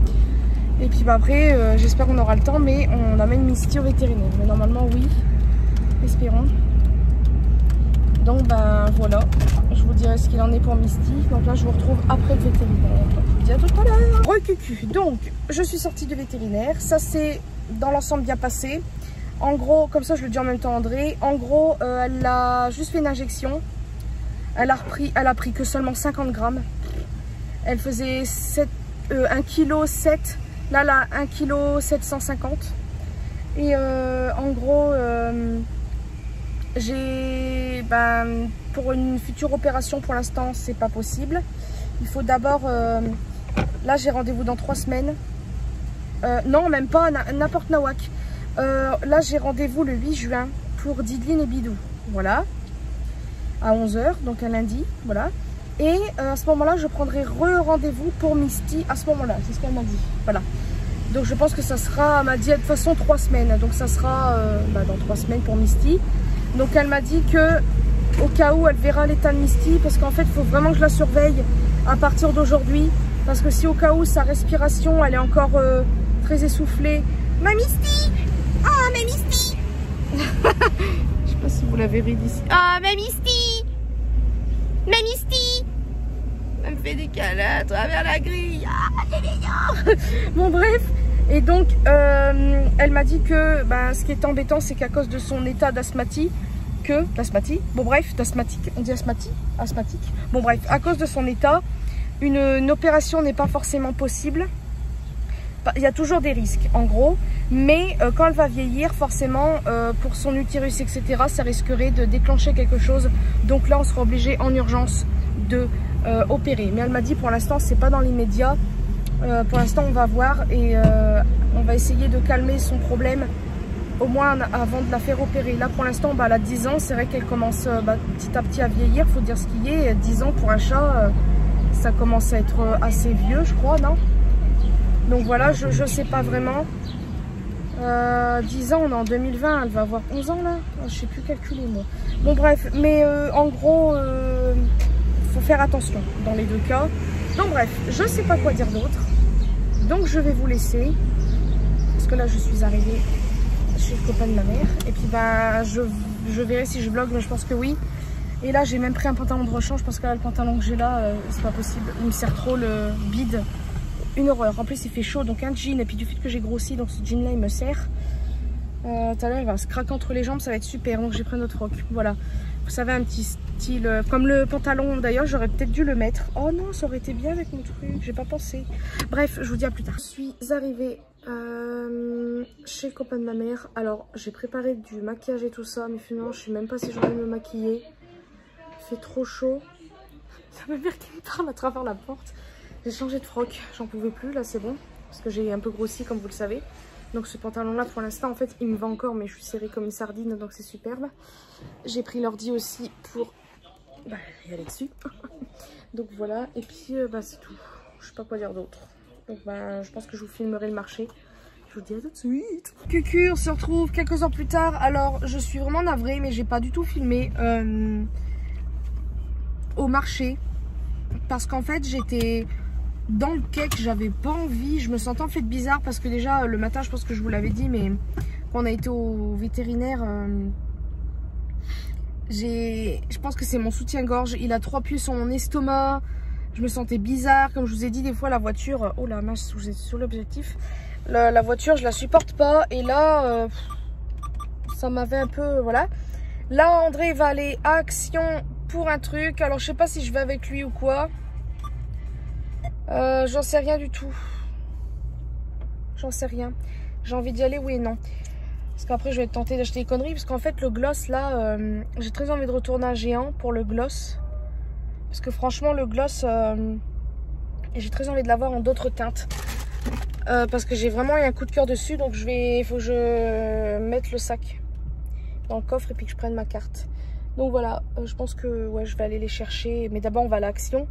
Et puis après, j'espère qu'on aura le temps, mais on amène Misty au vétérinaire. Mais normalement, oui. Espérons. Donc, ben voilà. Je vous dirai ce qu'il en est pour Misty. Donc là, je vous retrouve après le vétérinaire. Je vous dis à tout à l'heure. Recucu. Donc, je suis sortie du vétérinaire. Ça, c'est dans l'ensemble bien passé. En gros, comme ça, je le dis en même temps à André. En gros, elle a juste fait une injection. Elle a pris que seulement 50 grammes. Elle faisait 1,7 kg. Là, elle a 1,750 kg. Et en gros, pour une future opération, pour l'instant, c'est pas possible. Il faut d'abord... là, j'ai rendez-vous dans 3 semaines. Non, même pas, n'importe nawak. Là, j'ai rendez-vous le 8 juin pour Didline et Bidou. Voilà. À 11 h, donc un lundi. Voilà. Et à ce moment-là, je prendrai rendez-vous pour Misty à ce moment-là. C'est ce qu'elle m'a dit. Voilà. Donc je pense que ça sera, elle m'a dit de toute façon 3 semaines. Donc ça sera dans 3 semaines pour Misty. Donc elle m'a dit que au cas où elle verra l'état de Misty, parce qu'en fait il faut vraiment que je la surveille à partir d'aujourd'hui. Parce que si au cas où sa respiration elle est encore très essoufflée. Ma Misty! Ah, ma Misty! Je sais pas si vous l'avez vu d'ici. Ah, ma Misty! Ma Misty! Elle me fait des câlins à travers la grille. Ah, bon, bref. Et donc, elle m'a dit que ce qui est embêtant, c'est qu'à cause de son état d'asthmatique, bon bref, d'asthmatique, on dit asthmatique. Bon bref, à cause de son état, une opération n'est pas forcément possible. Il y a toujours des risques, en gros. Mais quand elle va vieillir, forcément, pour son utérus, etc., ça risquerait de déclencher quelque chose. Donc là, on sera obligé en urgence de opérer. Mais elle m'a dit, pour l'instant, c'est pas dans l'immédiat. Pour l'instant, on va voir et on va essayer de calmer son problème, au moins avant de la faire opérer. Là, pour l'instant, elle a 10 ans. C'est vrai qu'elle commence petit à petit à vieillir. Faut dire ce qui est. 10 ans pour un chat, ça commence à être assez vieux, je crois, non? Donc voilà, je sais pas vraiment. 10 ans, on est en 2020, elle va avoir 11 ans là. Je sais plus calculer moi. Bon bref, mais en gros, faut faire attention dans les deux cas. Donc bref, je sais pas quoi dire d'autre. Donc je vais vous laisser. Parce que là, je suis arrivée chez le copain de ma mère. Et puis je verrai si je vlog, mais je pense que oui. Et là, j'ai même pris un pantalon de rechange parce que là, le pantalon que j'ai là, c'est pas possible. Il me sert trop le bide. Une horreur. En plus, il fait chaud, donc un jean. Et puis du fait que j'ai grossi, donc ce jean-là, il me sert. Tout à l'heure, il va se craquer entre les jambes, ça va être super. Donc j'ai pris notre rock. Voilà. Vous savez, un petit style comme le pantalon. D'ailleurs, j'aurais peut-être dû le mettre. Oh non, ça aurait été bien avec mon truc. J'ai pas pensé. Bref, je vous dis à plus tard. Je suis arrivée chez le copain de ma mère. Alors, j'ai préparé du maquillage et tout ça, mais finalement, je sais même pas si j'ai envie de me maquiller. Il fait trop chaud. C'est ma mère qui me parle à travers la porte. J'ai changé de froc, j'en pouvais plus, là c'est bon. Parce que j'ai un peu grossi comme vous le savez. Donc ce pantalon là pour l'instant en fait il me va encore, mais je suis serrée comme une sardine, donc c'est superbe. J'ai pris l'ordi aussi pour y aller dessus. Donc voilà, et puis c'est tout. Je sais pas quoi dire d'autre. Donc je pense que je vous filmerai le marché. Je vous dis à tout de suite. Cucu, on se retrouve quelques heures plus tard. Alors je suis vraiment navrée, mais j'ai pas du tout filmé au marché. Parce qu'en fait j'étais dans le cake, j'avais pas envie, je me sentais en fait bizarre parce que déjà le matin, je pense que je vous l'avais dit, mais quand on a été au vétérinaire, je pense que c'est mon soutien-gorge, il a 3 puces sur mon estomac, Je me sentais bizarre. Comme je vous ai dit, des fois, la voiture... Oh la mince, vous êtes sur l'objectif. La voiture, je la supporte pas. Et là, ça m'avait un peu... Voilà. Là, André va aller à Action pour un truc. Alors, je sais pas si je vais avec lui ou quoi. J'en sais rien du tout. J'en sais rien. J'ai envie d'y aller, oui et non. Parce qu'après, je vais tenter d'acheter des conneries. Parce qu'en fait, le gloss, là, j'ai très envie de retourner à Géant pour le gloss. Parce que franchement, le gloss, j'ai très envie de l'avoir en d'autres teintes. Parce que j'ai vraiment eu un coup de cœur dessus. Donc, il faut que je mette le sac dans le coffre et puis que je prenne ma carte. Donc voilà, je pense que ouais, je vais aller les chercher. Mais d'abord, on va à l'Action.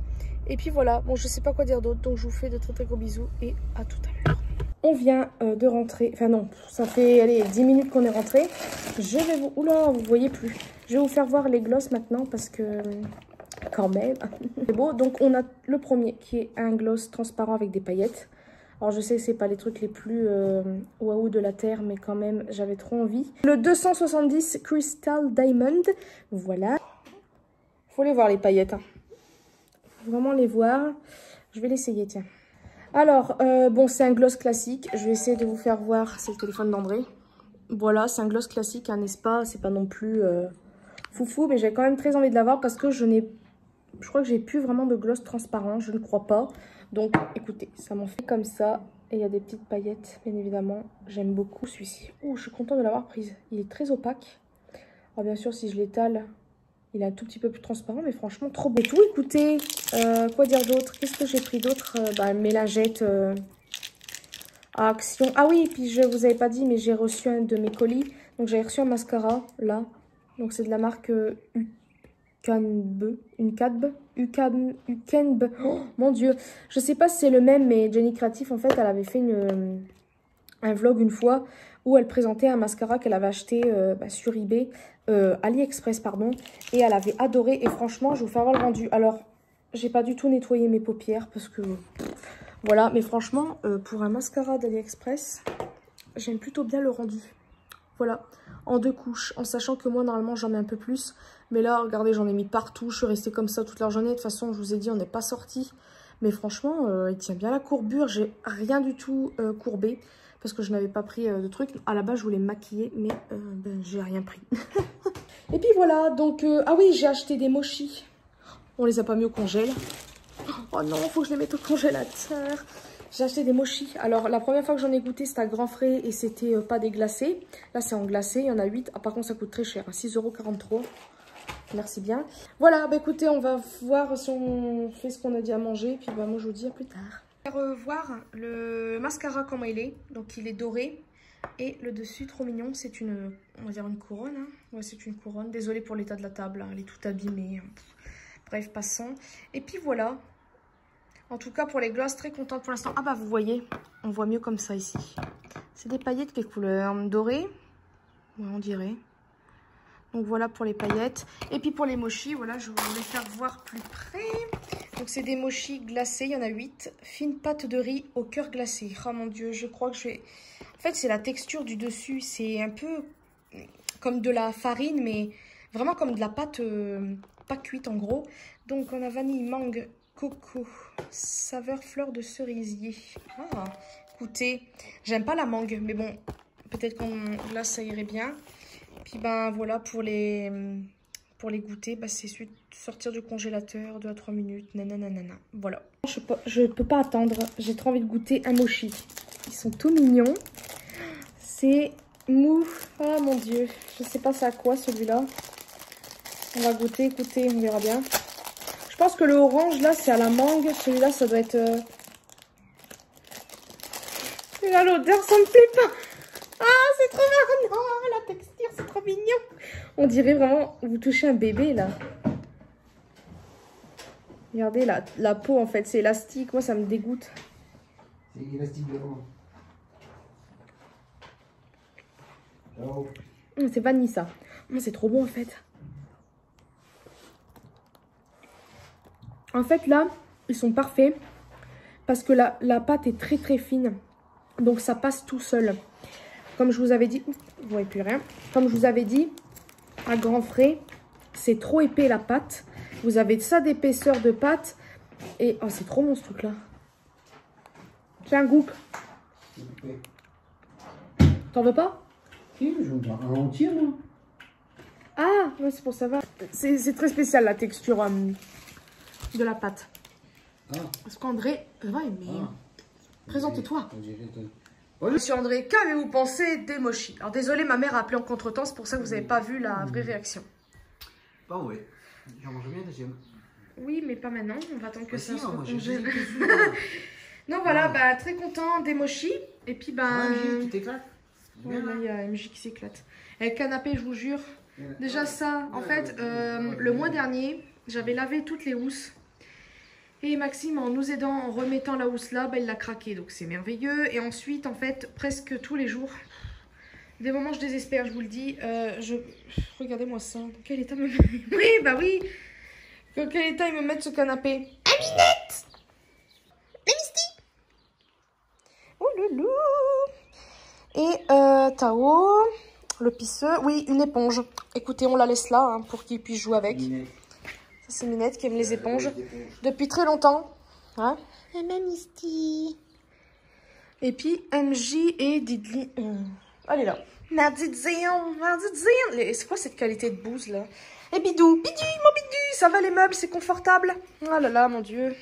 Et puis voilà, bon, je sais pas quoi dire d'autre. Donc, je vous fais de très très gros bisous et à tout à l'heure. On vient de rentrer. Enfin non, ça fait allez, 10 minutes qu'on est rentré. Je vais vous... Oula, vous voyez plus. Je vais vous faire voir les gloss maintenant parce que... Quand même. C'est beau. Donc, on a le premier qui est un gloss transparent avec des paillettes. Alors, je sais que c'est pas les trucs les plus waouh de la Terre, mais quand même, j'avais trop envie. Le 270 Crystal Diamond. Voilà. Faut les voir, les paillettes. Hein. Faut vraiment les voir. Je vais l'essayer, tiens. Alors, bon, c'est un gloss classique. Je vais essayer de vous faire voir. C'est le téléphone d'André. Voilà, c'est un gloss classique, hein, n'est-ce pas? C'est pas non plus foufou, mais j'ai quand même très envie de l'avoir parce que je crois que j'ai plus vraiment de gloss transparent, je ne crois pas. Donc, écoutez, ça m'en fait comme ça. Et il y a des petites paillettes, bien évidemment. J'aime beaucoup celui-ci. Oh, je suis contente de l'avoir prise. Il est très opaque. Alors, bien sûr, si je l'étale, il est un tout petit peu plus transparent, mais franchement, trop beau. Tout, écoutez, quoi dire d'autre? Qu'est-ce que j'ai pris d'autre? Mes lingettes à Action. Ah oui, puis je vous avais pas dit, mais j'ai reçu un de mes colis. Donc, j'ai reçu un mascara, là. Donc, c'est de la marque Ukenb. Oh, mon Dieu. Je sais pas si c'est le même, mais Jenny Creative, en fait, elle avait fait un vlog une fois où elle présentait un mascara qu'elle avait acheté sur eBay, AliExpress, pardon. Et elle avait adoré. Et franchement, je vais vous faire voir le rendu. Alors, j'ai pas du tout nettoyé mes paupières parce que... Voilà, mais franchement, pour un mascara d'AliExpress, j'aime plutôt bien le rendu. Voilà, en 2 couches, en sachant que moi, normalement, j'en mets un peu plus. Mais là, regardez, j'en ai mis partout. Je suis restée comme ça toute la journée. De toute façon, je vous ai dit, on n'est pas sorti. Mais franchement, il tient bien la courbure. J'ai rien du tout courbé parce que je n'avais pas pris de trucs. À la base, je voulais me maquiller, mais j'ai rien pris. Et puis voilà, donc... ah oui, j'ai acheté des mochis. On les a pas mis au congèle. Oh non, faut que je les mette au congélateur. J'ai acheté des mochis. Alors, la première fois que j'en ai goûté, c'était à grand frais et c'était pas des glacés. Là, c'est en glacé. Il y en a 8. Ah, par contre, ça coûte très cher. 6,43 €. Merci bien. Voilà, bah écoutez, on va voir si on fait ce qu'on a dit à manger. Puis bah, moi, je vous dis à plus tard. On va revoir le mascara comment il est. Donc, il est doré. Et le dessus, trop mignon. C'est une, on va dire une couronne. Hein. Ouais, c'est une couronne. Désolée pour l'état de la table. Hein. Elle est toute abîmée. Bref, passons. Et puis voilà. En tout cas, pour les glosses, très contente pour l'instant. Ah bah, vous voyez, on voit mieux comme ça ici. C'est des paillettes qui couleur dorée. Ouais, on dirait. Donc voilà pour les paillettes. Et puis pour les mochis, voilà, je vais vous les faire voir plus près. Donc c'est des mochis glacés, il y en a 8. Fine pâte de riz au cœur glacé. Oh mon Dieu, je crois que je vais... En fait, c'est la texture du dessus. C'est un peu comme de la farine, mais vraiment comme de la pâte pas cuite en gros. Donc on a vanille, mangue, coco, saveur fleur de cerisier. Ah, écoutez, j'aime pas la mangue, mais bon, peut-être qu'en glace ça irait bien. Puis ben voilà, pour les goûter, bah, c'est sortir du congélateur 2 à 3 minutes. Nanana. Voilà. Je peux pas attendre, j'ai trop envie de goûter un mochi. Ils sont tout mignons. C'est mou. Ah mon Dieu, je sais pas c'est à quoi celui-là. On va goûter, écoutez, on verra bien. Je pense que le orange, là, c'est à la mangue. Celui-là, ça doit être... Et là, l'odeur, ça me plaît pas. Ah, c'est trop bien. Non, la texture, c'est trop mignon. On dirait vraiment... Vous touchez un bébé, là. Regardez, la peau, en fait, c'est élastique. Moi, ça me dégoûte. C'est élastique devant. Oh. C'est vanille, ça. C'est trop bon, en fait. En fait, là, ils sont parfaits parce que la pâte est très, très fine. Donc, ça passe tout seul. Comme je vous avais dit... Vous voyez plus rien. Comme je vous avais dit, à grand frais, c'est trop épais, la pâte. Vous avez ça d'épaisseur de pâte. Et oh, c'est trop bon ce truc-là. C'est un groupe. T'en veux pas? Si, je veux un entier, moi. Ah, ouais, c'est pour ça va. C'est très spécial la texture de la pâte. Ah. Parce qu'André va aimer. Ah. Présente-toi. Ouais. Monsieur André, qu'avez-vous pensé des mochis? Alors désolé, ma mère a appelé en contretemps, c'est pour ça que vous n'avez pas vu la vraie réaction. Bah ouais, j'en mange bien deuxième. Oui, mais pas maintenant, on va attendre que ça soit moi, congé. dessus. Donc voilà, bah très content des mochis. Et puis bah... Tu t'éclates. Ouais, là, il y a MJ qui s'éclate. Et le canapé, je vous jure. Déjà ça, en fait, le mois dernier, j'avais lavé toutes les housses. Et Maxime, en nous aidant, en remettant la housse là, bah, il l'a craqué. Donc c'est merveilleux. Et ensuite, en fait, presque tous les jours, des moments je désespère, je vous le dis. Regardez-moi ça. Dans quel état me... Oui, bah oui. Dans quel état ils me mettent ce canapé? Aminette! Misty! Oh loulou! Et Tao, le pisseux. Oui, une éponge. Écoutez, on la laisse là hein, pour qu'il puisse jouer avec. Ça, c'est Minette qui aime les éponges depuis très longtemps. Hein? Misty. Et puis MJ et Didli. Elle est là. Mardidion. C'est quoi cette qualité de bouse là? Et Bidou, mon Bidou, ça va les meubles, c'est confortable. Oh là là, mon Dieu.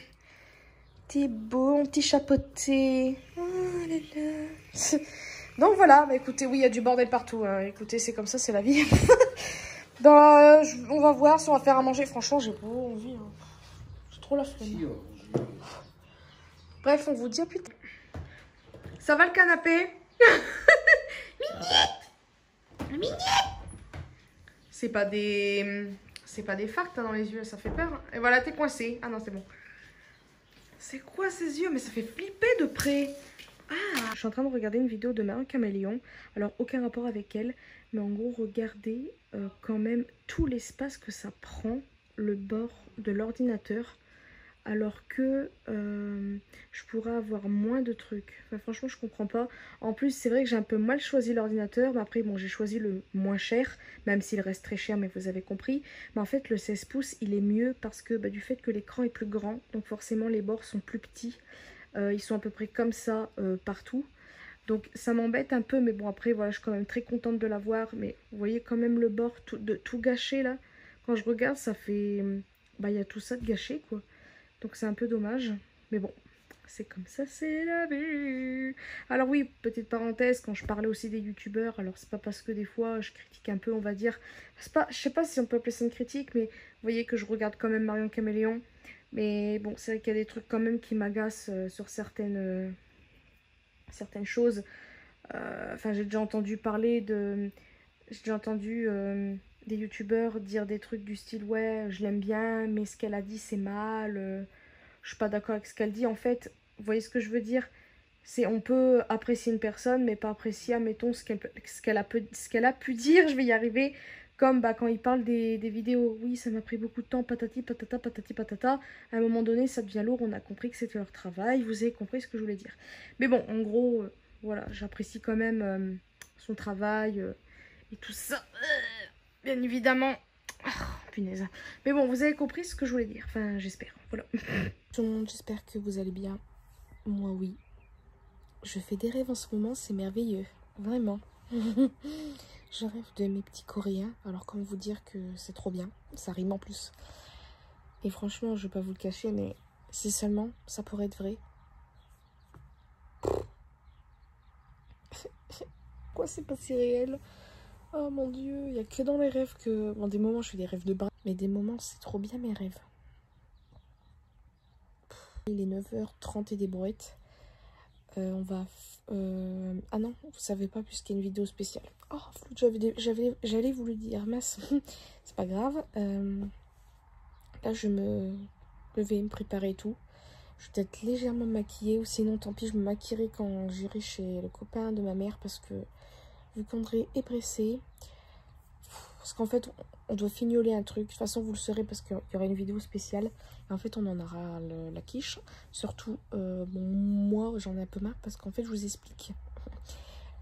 T'es beau, mon petit chapeauté. Oh là là. Donc voilà, bah écoutez, oui, il y a du bordel partout. Hein. Écoutez, c'est comme ça, c'est la vie. On va voir si on va faire à manger. Franchement, j'ai pas envie. Hein. J'ai trop la flemme. Bref, on vous dit à plus tard. Ça va le canapé? Mignette. C'est pas des farcs dans les yeux, ça fait peur. Et voilà, t'es coincé. Ah non, c'est bon. C'est quoi ces yeux? Mais ça fait flipper de près. Ah, je suis en train de regarder une vidéo de Marie Caméléon. Alors, aucun rapport avec elle. Mais en gros, regardez quand même tout l'espace que ça prend, le bord de l'ordinateur. Alors que je pourrais avoir moins de trucs. Enfin, franchement, je comprends pas. En plus, c'est vrai que j'ai un peu mal choisi l'ordinateur. Mais après, bon, j'ai choisi le moins cher. Même s'il reste très cher, mais vous avez compris. Mais en fait, le 16 pouces, il est mieux parce que du fait que l'écran est plus grand. Donc forcément, les bords sont plus petits. Ils sont à peu près comme ça partout. Donc ça m'embête un peu. Mais bon, après, voilà, je suis quand même très contente de l'avoir. Mais vous voyez quand même le bord de tout gâché là. Quand je regarde, ça fait... il y a tout ça de gâché, quoi. Donc c'est un peu dommage. Mais bon, c'est comme ça, c'est la vie. Alors oui, petite parenthèse, quand je parlais aussi des youtubeurs, alors c'est pas parce que des fois je critique un peu, on va dire. C'est pas, je sais pas si on peut appeler ça une critique, mais vous voyez que je regarde quand même Marion Caméléon. Mais bon, c'est vrai qu'il y a des trucs quand même qui m'agacent sur certaines choses. Enfin, j'ai déjà entendu parler de... J'ai déjà entendu... des youtubeurs dire des trucs du style ouais je l'aime bien mais ce qu'elle a dit c'est mal, je suis pas d'accord avec ce qu'elle dit. En fait, vous voyez ce que je veux dire, c'est on peut apprécier une personne mais pas apprécier admettons ce qu'elle a pu dire, je vais y arriver, comme quand il parle des vidéos. Oui, ça m'a pris beaucoup de temps, patati patata patati patata, à un moment donné ça devient lourd, on a compris que c'était leur travail, vous avez compris ce que je voulais dire. Mais bon, en gros voilà, j'apprécie quand même son travail et tout ça. Bien évidemment. Oh, punaise. Mais bon, vous avez compris ce que je voulais dire. Enfin, j'espère. Voilà. Tout le monde, j'espère que vous allez bien. Moi, oui. Je fais des rêves en ce moment, c'est merveilleux. Vraiment. Je rêve de mes petits coréens. Alors, comment vous dire que c'est trop bien. Ça rime en plus. Et franchement, je vais pas vous le cacher, mais si seulement ça pourrait être vrai. Quoi, c'est pas si réel? Oh mon dieu, il n'y a que dans les rêves que... Bon, des moments, je fais des rêves de bras. Mais des moments, c'est trop bien mes rêves. Il est 9h30 et des brouettes. On va... Ah non, vous savez pas puisqu'il y a une vidéo spéciale. Oh, j'allais vous le dire, mince. C'est pas grave. Là, je vais me préparer et tout. Je vais peut-être légèrement me maquiller. Ou sinon, tant pis, je me maquillerai quand j'irai chez le copain de ma mère. Parce que, vu qu'André est pressé... Parce qu'en fait, on doit fignoler un truc. De toute façon, vous le saurez parce qu'il y aura une vidéo spéciale. Et en fait, on en aura la quiche. Surtout, bon, moi, j'en ai un peu marre parce qu'en fait, je vous explique.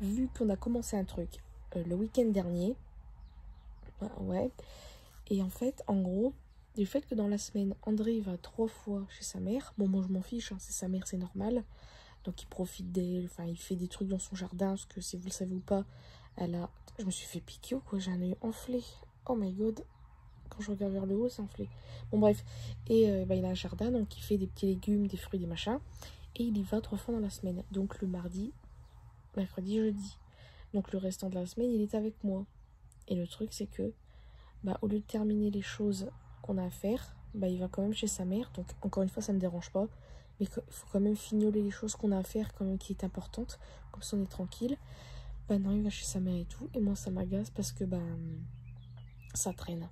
Vu qu'on a commencé un truc le week-end dernier. Ouais. Et en fait, en gros, du fait que dans la semaine, André va 3 fois chez sa mère. Bon, moi je m'en fiche, hein, c'est sa mère, c'est normal. Donc il profite d'elle, enfin il fait des trucs dans son jardin, parce que si vous le savez ou pas, elle a... Je me suis fait piquer ou quoi, j'ai un œil enflé. Oh my god, quand je regarde vers le haut, c'est enflé. Bon bref, et il a un jardin, donc il fait des petits légumes, des fruits, des machins. Et il y va 3 fois dans la semaine. Donc le mardi, mercredi, jeudi. Donc le restant de la semaine, il est avec moi. Et le truc, c'est que, au lieu de terminer les choses qu'on a à faire, il va quand même chez sa mère. Donc encore une fois, ça me dérange pas. Mais il faut quand même fignoler les choses qu'on a à faire, quand même, qui est importante. Comme ça, on est tranquille. Non, il va chez sa mère et tout. Et moi, ça m'agace parce que, ça traîne.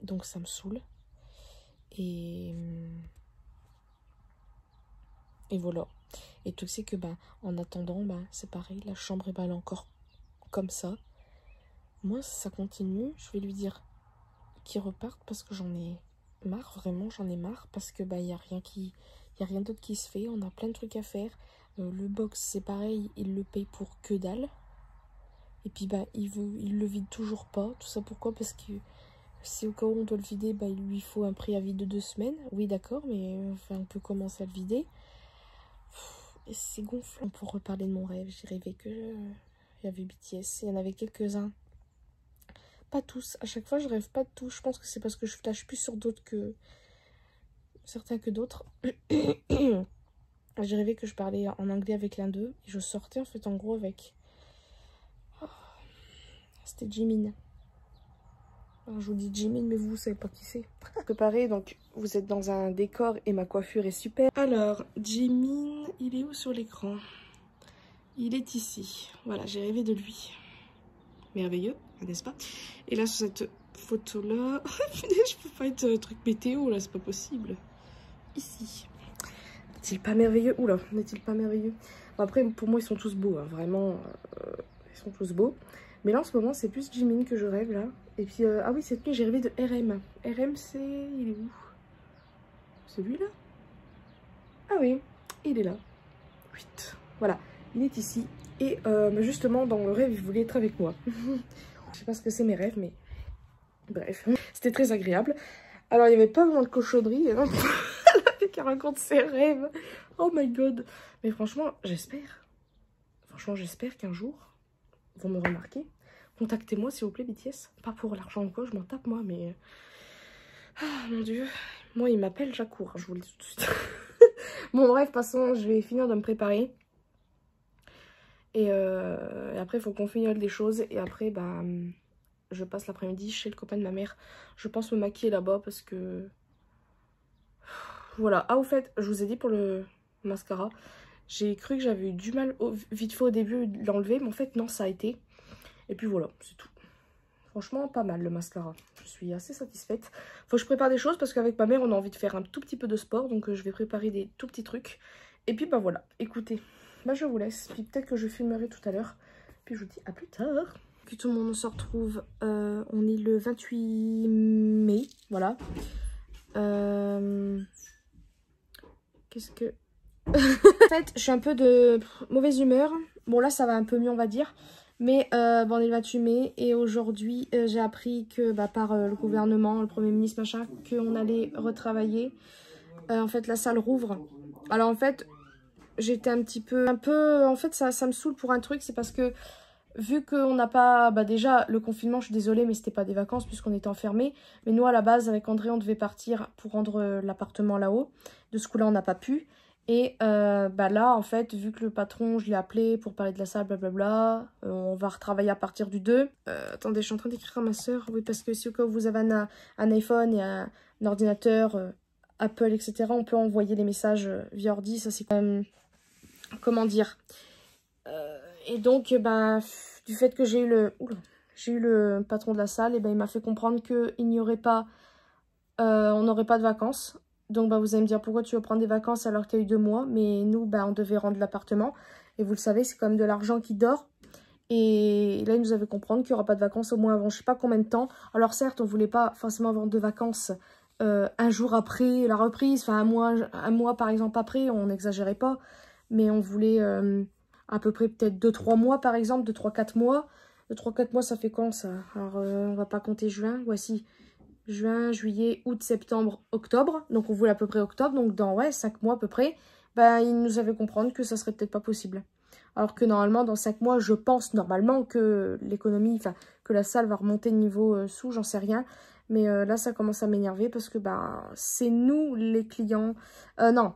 Donc ça me saoule. Et voilà. Et tout c'est que en attendant, c'est pareil, la chambre est encore comme ça. Moi, si ça continue, je vais lui dire qu'il reparte parce que j'en ai marre, vraiment j'en ai marre, parce que y a rien d'autre qui se fait, on a plein de trucs à faire. Le box c'est pareil, il le paye pour que dalle. Et puis il le vide toujours pas. Tout ça pourquoi? Parce que si au cas où on doit le vider, il lui faut un préavis de 2 semaines. Oui d'accord, mais on peut commencer à le vider. Et c'est gonflant. Pour reparler de mon rêve, j'ai rêvé que il y avait BTS. Il y en avait quelques-uns. Pas tous. À chaque fois, je rêve pas de tous. Je pense que c'est parce que je flash plus sur d'autres que... certains que d'autres. J'ai rêvé que je parlais en anglais avec l'un d'eux. Et je sortais en fait en gros avec... C'était Jimin. Alors, je vous dis Jimin, mais vous savez pas qui c'est. Préparé, donc vous êtes dans un décor et ma coiffure est super. Alors, Jimin, il est où sur l'écran? Il est ici. Voilà, j'ai rêvé de lui. Merveilleux, n'est-ce pas? Et là, sur cette photo-là... je peux pas être truc météo, là, c'est pas possible. Ici. N'est-il pas merveilleux? Oula, n'est-il pas merveilleux? Bon, après, pour moi, ils sont tous beaux, hein, vraiment. Ils sont tous beaux. Mais là, en ce moment, c'est plus Jimin que je rêve, là. Et puis, ah oui, cette nuit, j'ai rêvé de RM. RM, c'est... Il est où? Celui-là? Ah oui, il est là. 8. Voilà, il est ici. Et justement, dans le rêve, il voulait être avec moi. Je sais pas ce que c'est mes rêves, mais... Bref, c'était très agréable. Alors, il n'y avait pas vraiment de cochonnerie. Elle avait qu'à raconter ses rêves. Oh my god. Mais franchement, j'espère. Franchement, j'espère qu'un jour, ils vont me remarquer. Contactez-moi, s'il vous plaît, BTS. Pas pour l'argent ou quoi, je m'en tape, moi, mais... Ah, mon Dieu. Moi, il m'appelle, j'accours, je vous le dis tout de suite. Bon, bref, passons, je vais finir de me préparer. Et après, il faut qu'on finisse des choses. Et après, je passe l'après-midi chez le copain de ma mère. Je pense me maquiller là-bas parce que... Voilà. Ah, au fait, je vous ai dit pour le mascara, j'ai cru que j'avais eu du mal vite fait au début de l'enlever. Mais en fait, non, ça a été. Et puis voilà, c'est tout. Franchement, pas mal le mascara. Je suis assez satisfaite. Faut que je prépare des choses parce qu'avec ma mère, on a envie de faire un tout petit peu de sport. Donc, je vais préparer des tout petits trucs. Et puis, voilà. Écoutez, je vous laisse. Puis peut-être que je filmerai tout à l'heure. Puis, je vous dis à plus tard. Puis, tout le monde se retrouve. On est le 28 mai. Voilà. Qu'est-ce que... En fait, je suis un peu de mauvaise humeur. Bon, là, ça va un peu mieux, on va dire. Mais on est le 28 mai et aujourd'hui j'ai appris que par le gouvernement, le Premier ministre, machin, qu'on allait retravailler. En fait la salle rouvre. Alors en fait j'étais un peu... En fait ça me saoule pour un truc, c'est parce que vu qu'on n'a pas... déjà le confinement, je suis désolée, mais c'était pas des vacances puisqu'on était enfermés. Mais nous à la base avec André on devait partir pour rendre l'appartement là-haut. De ce coup-là on n'a pas pu. Et là, en fait, vu que le patron, je l'ai appelé pour parler de la salle, blablabla, on va retravailler à partir du 2. Attendez, je suis en train d'écrire à ma soeur. Oui, parce que si au cas où vous avez un iPhone et un ordinateur, Apple, etc., on peut envoyer les messages via ordi. Ça, c'est quand même... Comment dire et donc, du fait que j'ai eu le patron de la salle, et il m'a fait comprendre qu'il n'y aurait pas... on n'aurait pas de vacances. Donc vous allez me dire pourquoi tu veux prendre des vacances alors que tu as eu 2 mois. Mais nous on devait rendre l'appartement. Et vous le savez, c'est quand même de l'argent qui dort. Et là il nous avait comprendre qu'il n'y aura pas de vacances au moins avant je sais pas combien de temps. Alors certes on voulait pas forcément avoir de vacances un jour après la reprise. Enfin un mois par exemple après, on n'exagérait pas. Mais on voulait à peu près peut-être 2-3 mois par exemple, 2-3-4 mois. 2-3-4 mois ça fait quand ça? Alors on va pas compter juin, voici. juin, juillet, août, septembre, octobre. Donc on voulait à peu près octobre, donc dans 5 mois à peu près. Ben, il nous avait comprendre que ça serait peut-être pas possible. Alors que normalement, dans 5 mois, je pense normalement que l'économie, enfin, que la salle va remonter de niveau sous, j'en sais rien. Mais là, ça commence à m'énerver parce que ben, c'est nous les clients. Non,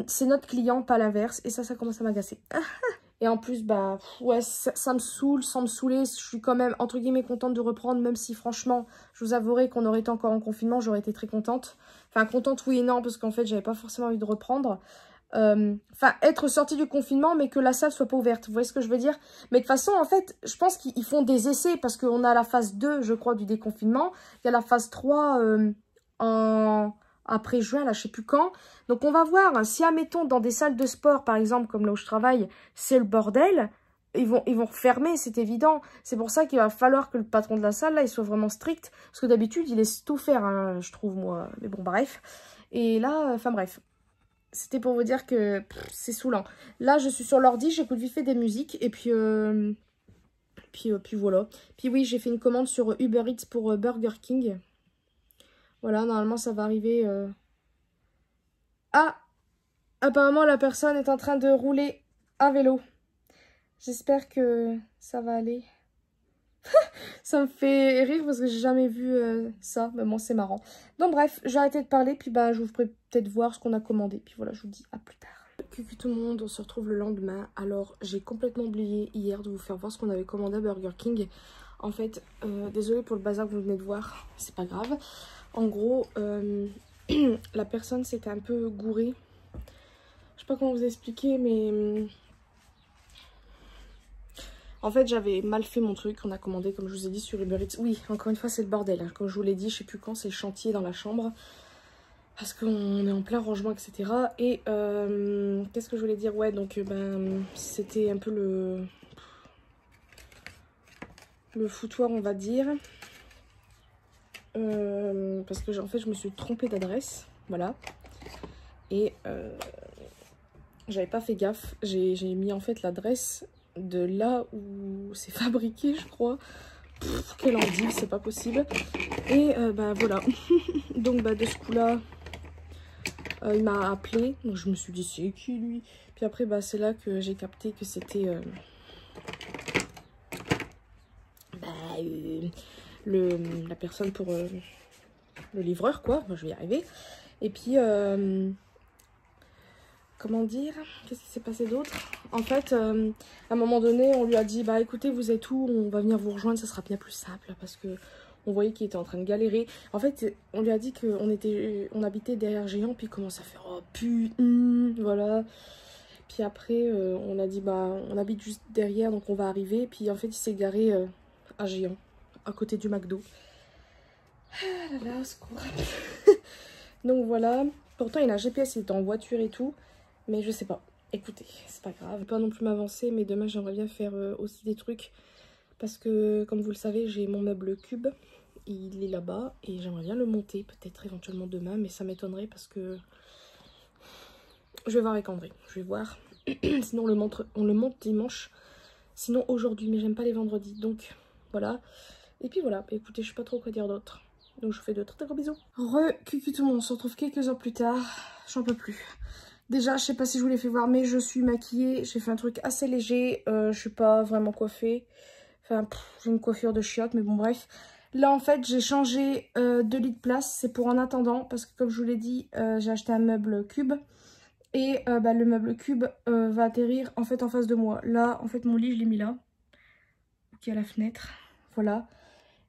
c'est notre client, pas l'inverse. Et ça commence à m'agacer. Et en plus, bah, ouais, ça me saoule, sans me saouler. Je suis quand même, entre guillemets, contente de reprendre, même si, franchement, je vous avouerai qu'on aurait été encore en confinement, j'aurais été très contente. Enfin, contente, oui et non, parce qu'en fait, j'avais pas forcément envie de reprendre. Enfin, être sortie du confinement, mais que la salle soit pas ouverte. Vous voyez ce que je veux dire? Mais de toute façon, en fait, je pense qu'ils font des essais, parce qu'on a la phase 2, je crois, du déconfinement. Il y a la phase 3 après juin, là, je sais plus quand. Donc, on va voir, si, admettons, dans des salles de sport, par exemple, comme là où je travaille, c'est le bordel, ils vont fermer, c'est évident. C'est pour ça qu'il va falloir que le patron de la salle, là, il soit vraiment strict. Parce que d'habitude, il laisse tout faire, hein, je trouve, moi. Mais bon, bref. Et là, enfin, bref. C'était pour vous dire que c'est saoulant. Là, je suis sur l'ordi, j'écoute vite fait des musiques. Et puis, puis voilà. Puis oui, j'ai fait une commande sur Uber Eats pour Burger King. Voilà, normalement, ça va arriver... Ah! Apparemment, la personne est en train de rouler à vélo. J'espère que ça va aller. Ça me fait rire parce que j'ai jamais vu ça. Mais bon, c'est marrant. Donc bref, j'ai arrêté de parler. Puis bah, je vous ferai peut-être voir ce qu'on a commandé. Puis voilà, je vous dis à plus tard. Coucou tout le monde, on se retrouve le lendemain. Alors, j'ai complètement oublié hier de vous faire voir ce qu'on avait commandé à Burger King. En fait, désolée pour le bazar que vous venez de voir. C'est pas grave. En gros, la personne s'était un peu gourée. Je sais pas comment vous expliquer, mais... En fait, j'avais mal fait mon truc. On a commandé, comme je vous ai dit, sur Uber Eats. Oui, encore une fois, c'est le bordel. Hein. Comme je vous l'ai dit, je sais plus quand, c'est le chantier dans la chambre. Parce qu'on est en plein rangement, etc. Et qu'est-ce que je voulais dire? Ouais, donc ben, c'était un peu le foutoir, on va dire. Parce que en fait, je me suis trompée d'adresse. Voilà. Et j'avais pas fait gaffe. J'ai mis en fait l'adresse de là où c'est fabriqué, je crois. Pff, quel endive, c'est pas possible. Et bah voilà. Donc bah de ce coup là il m'a appelé, donc je me suis dit c'est qui lui. Puis après bah c'est là que j'ai capté que c'était la personne pour le livreur quoi. Moi, je vais y arriver. Et puis comment dire, qu'est-ce qui s'est passé d'autre? En fait, à un moment donné, on lui a dit, bah écoutez, vous êtes où? On va venir vous rejoindre, ça sera bien plus simple, parce que on voyait qu'il était en train de galérer. En fait, on lui a dit qu'on habitait derrière Géant, puis il commence à faire, oh putain, voilà. Puis après, on a dit, bah on habite juste derrière, donc on va arriver. Puis en fait, il s'est garé à Géant, à côté du McDo. Ah là là, au secours. Donc voilà. Pourtant, il a un GPS, il est en voiture et tout. Mais je sais pas. Écoutez, c'est pas grave. Je vais pas non plus m'avancer, mais demain j'aimerais bien faire aussi des trucs. Parce que, comme vous le savez, j'ai mon meuble cube. Il est là-bas et j'aimerais bien le monter, peut-être éventuellement demain. Mais ça m'étonnerait parce que... Je vais voir avec André. Je vais voir. Sinon, on le monte dimanche. Sinon, aujourd'hui. Mais j'aime pas les vendredis. Donc, voilà. Et puis voilà. Écoutez, je sais pas trop quoi dire d'autre. Donc, je vous fais de très gros bisous. Cucu tout le monde. On se retrouve quelques heures plus tard. J'en peux plus. Déjà, je sais pas si je vous l'ai fait voir, mais je suis maquillée. J'ai fait un truc assez léger. Je suis pas vraiment coiffée. Enfin, j'ai une coiffure de chiotte, mais bon, bref. Là, en fait, j'ai changé de lit de place. C'est pour en attendant, parce que comme je vous l'ai dit, j'ai acheté un meuble cube. Et bah, le meuble cube va atterrir, en fait, en face de moi. Là, en fait, mon lit, je l'ai mis là. Qui est à la fenêtre. Voilà.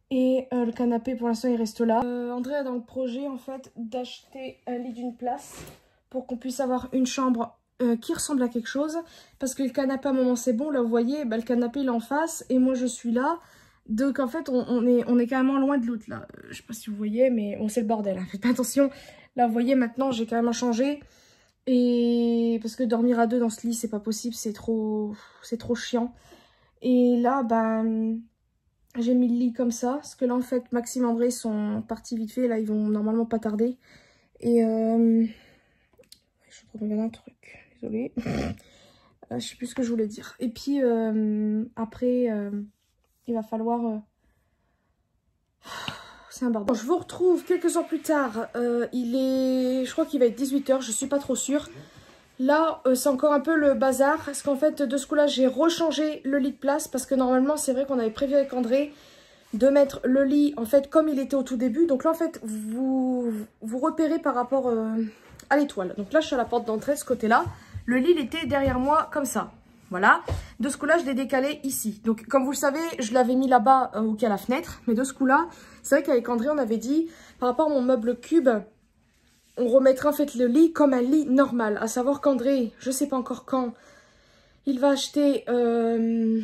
Et le canapé, pour l'instant, il reste là. André a dans le projet, en fait, d'acheter un lit d'une place pour qu'on puisse avoir une chambre qui ressemble à quelque chose. Parce que le canapé, à un moment, c'est bon. Là, vous voyez, bah, le canapé, il est en face et moi, je suis là. Donc, en fait, on est carrément loin de l'autre, là. Je sais pas si vous voyez, mais on sait le bordel. Hein. Faites attention. Là, vous voyez, maintenant, j'ai carrément changé. Et parce que dormir à deux dans ce lit, c'est pas possible. C'est trop chiant. Et là, ben... j'ai mis le lit comme ça, parce que là en fait Maxime et André sont partis vite fait, là ils vont normalement pas tarder. Et je suis en train de regarder un truc, désolée. Je sais plus ce que je voulais dire. Et puis après il va falloir... c'est c'est un bordel. Bon, je vous retrouve quelques heures plus tard. Je crois qu'il va être 18 h, je suis pas trop sûre. Là, c'est encore un peu le bazar. Parce qu'en fait, de ce coup-là, j'ai rechangé le lit de place. Parce que normalement, c'est vrai qu'on avait prévu avec André de mettre le lit, en fait, comme il était au tout début. Donc là, en fait, vous repérez par rapport à l'étoile. Donc là, je suis à la porte d'entrée, de ce côté-là. Le lit, il était derrière moi, comme ça. Voilà. De ce coup-là, je l'ai décalé ici. Donc, comme vous le savez, je l'avais mis là-bas, où il y a la fenêtre. Mais de ce coup-là, c'est vrai qu'avec André, on avait dit, par rapport à mon meuble cube, on remettra en fait le lit comme un lit normal. À savoir qu'André, je sais pas encore quand, il va acheter un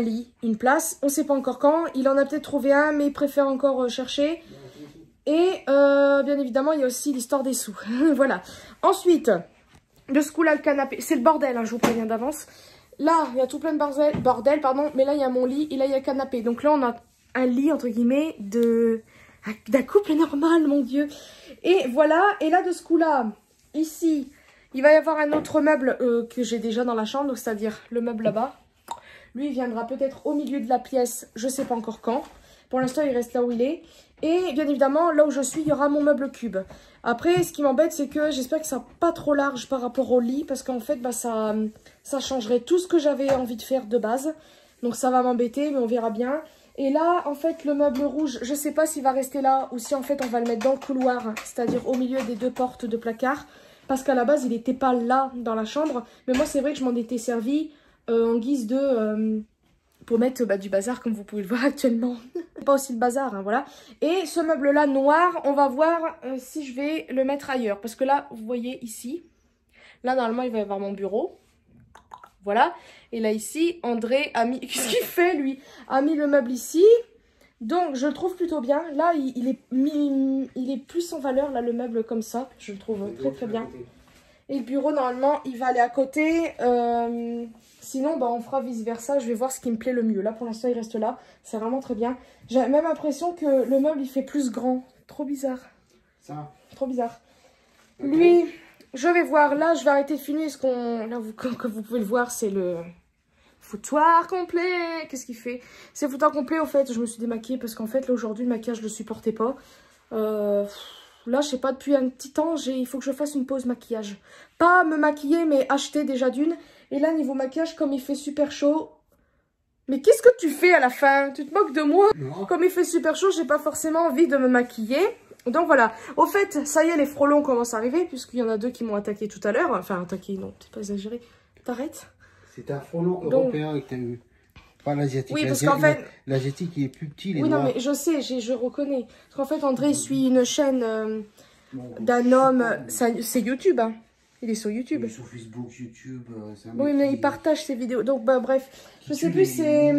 lit, une place. On sait pas encore quand. Il en a peut-être trouvé un, mais il préfère encore chercher. Et bien évidemment, il y a aussi l'histoire des sous. Voilà. Ensuite, de ce coup-là, le canapé. C'est le bordel, hein, je vous préviens d'avance. Là, il y a tout plein de bordel, pardon. Mais là, il y a mon lit et là, il y a le canapé. Donc là, on a un lit, entre guillemets, d'un couple normal, mon Dieu. Et voilà, et là de ce coup-là, ici, il va y avoir un autre meuble que j'ai déjà dans la chambre, c'est-à-dire le meuble là-bas. Lui, il viendra peut-être au milieu de la pièce, je sais pas encore quand. Pour l'instant, il reste là où il est. Et bien évidemment, là où je suis, il y aura mon meuble cube. Après, ce qui m'embête, c'est que j'espère que ça n'est pas trop large par rapport au lit, parce qu'en fait, bah, ça changerait tout ce que j'avais envie de faire de base. Donc ça va m'embêter, mais on verra bien. Et là, en fait, le meuble rouge, je sais pas s'il va rester là ou si en fait on va le mettre dans le couloir, c'est-à-dire au milieu des deux portes de placard. Parce qu'à la base, il n'était pas là dans la chambre. Mais moi, c'est vrai que je m'en étais servi en guise de... pour mettre du bazar, comme vous pouvez le voir actuellement. Pas aussi le bazar, hein, voilà. Et ce meuble-là noir, on va voir si je vais le mettre ailleurs. Parce que là, vous voyez ici, là, normalement, il va y avoir mon bureau. Voilà. Et là, ici, André a mis... Qu'est-ce qu'il fait, lui? A mis le meuble ici. Donc, je le trouve plutôt bien. Là, il est plus en valeur, là, le meuble comme ça. Je le trouve très, très bien. Et le bureau, normalement, il va aller à côté. Sinon, bah, on fera vice-versa. Je vais voir ce qui me plaît le mieux. Là, pour l'instant, il reste là. C'est vraiment très bien. J'ai même l'impression que le meuble, il fait plus grand. Trop bizarre. Ça. Trop bizarre. Okay. Lui... Je vais voir, là, je vais arrêter de filmer, parce qu'on, là, comme vous pouvez le voir, c'est le foutoir complet. Qu'est-ce qu'il fait? C'est le foutoir complet, au fait, je me suis démaquillée, parce qu'en fait, là, aujourd'hui, le maquillage, je le supportais pas. Là, je sais pas, depuis un petit temps, il faut que je fasse une pause maquillage. Pas me maquiller, mais acheter déjà d'une. Et là, niveau maquillage, comme il fait super chaud... Mais qu'est-ce que tu fais à la fin? Tu te moques de moi? Non. Comme il fait super chaud, j'ai pas forcément envie de me maquiller. Donc voilà, au fait, ça y est, les frelons commencent à arriver, puisqu'il y en a deux qui m'ont attaqué tout à l'heure. Enfin, attaqué, non, c'est pas exagéré. T'arrêtes? C'est un frelon européen que t'as eu, pas l'asiatique. Oui, parce qu'en fait... L'asiatique, il est plus petit, il est noir. Non, mais je sais, je reconnais. Parce qu'en fait, André suit une chaîne d'un homme, c'est YouTube, hein. Il est sur YouTube. Il est sur Facebook, YouTube. Oui, mais il partage ses vidéos. Donc, bah, bref, je sais plus, c'est...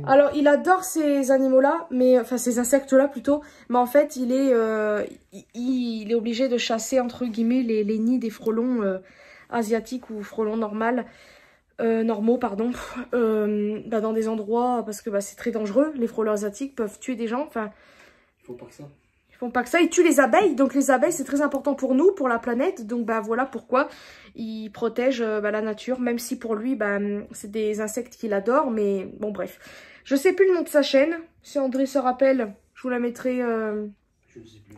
Alors, il adore ces animaux-là, mais... Enfin, ces insectes-là, plutôt. Mais en fait, il est obligé de chasser, entre guillemets, les nids des frelons asiatiques ou frelons normaux, pardon. Bah, dans des endroits... Parce que bah, c'est très dangereux. Les frelons asiatiques peuvent tuer des gens. Enfin... Il faut pas que ça. Font pas que ça, ils tuent les abeilles, donc les abeilles c'est très important pour nous, pour la planète, donc bah voilà pourquoi il protège la nature, même si pour lui bah, c'est des insectes qu'il adore, mais bon bref. Je sais plus le nom de sa chaîne, si André se rappelle, je vous la mettrai je sais plus.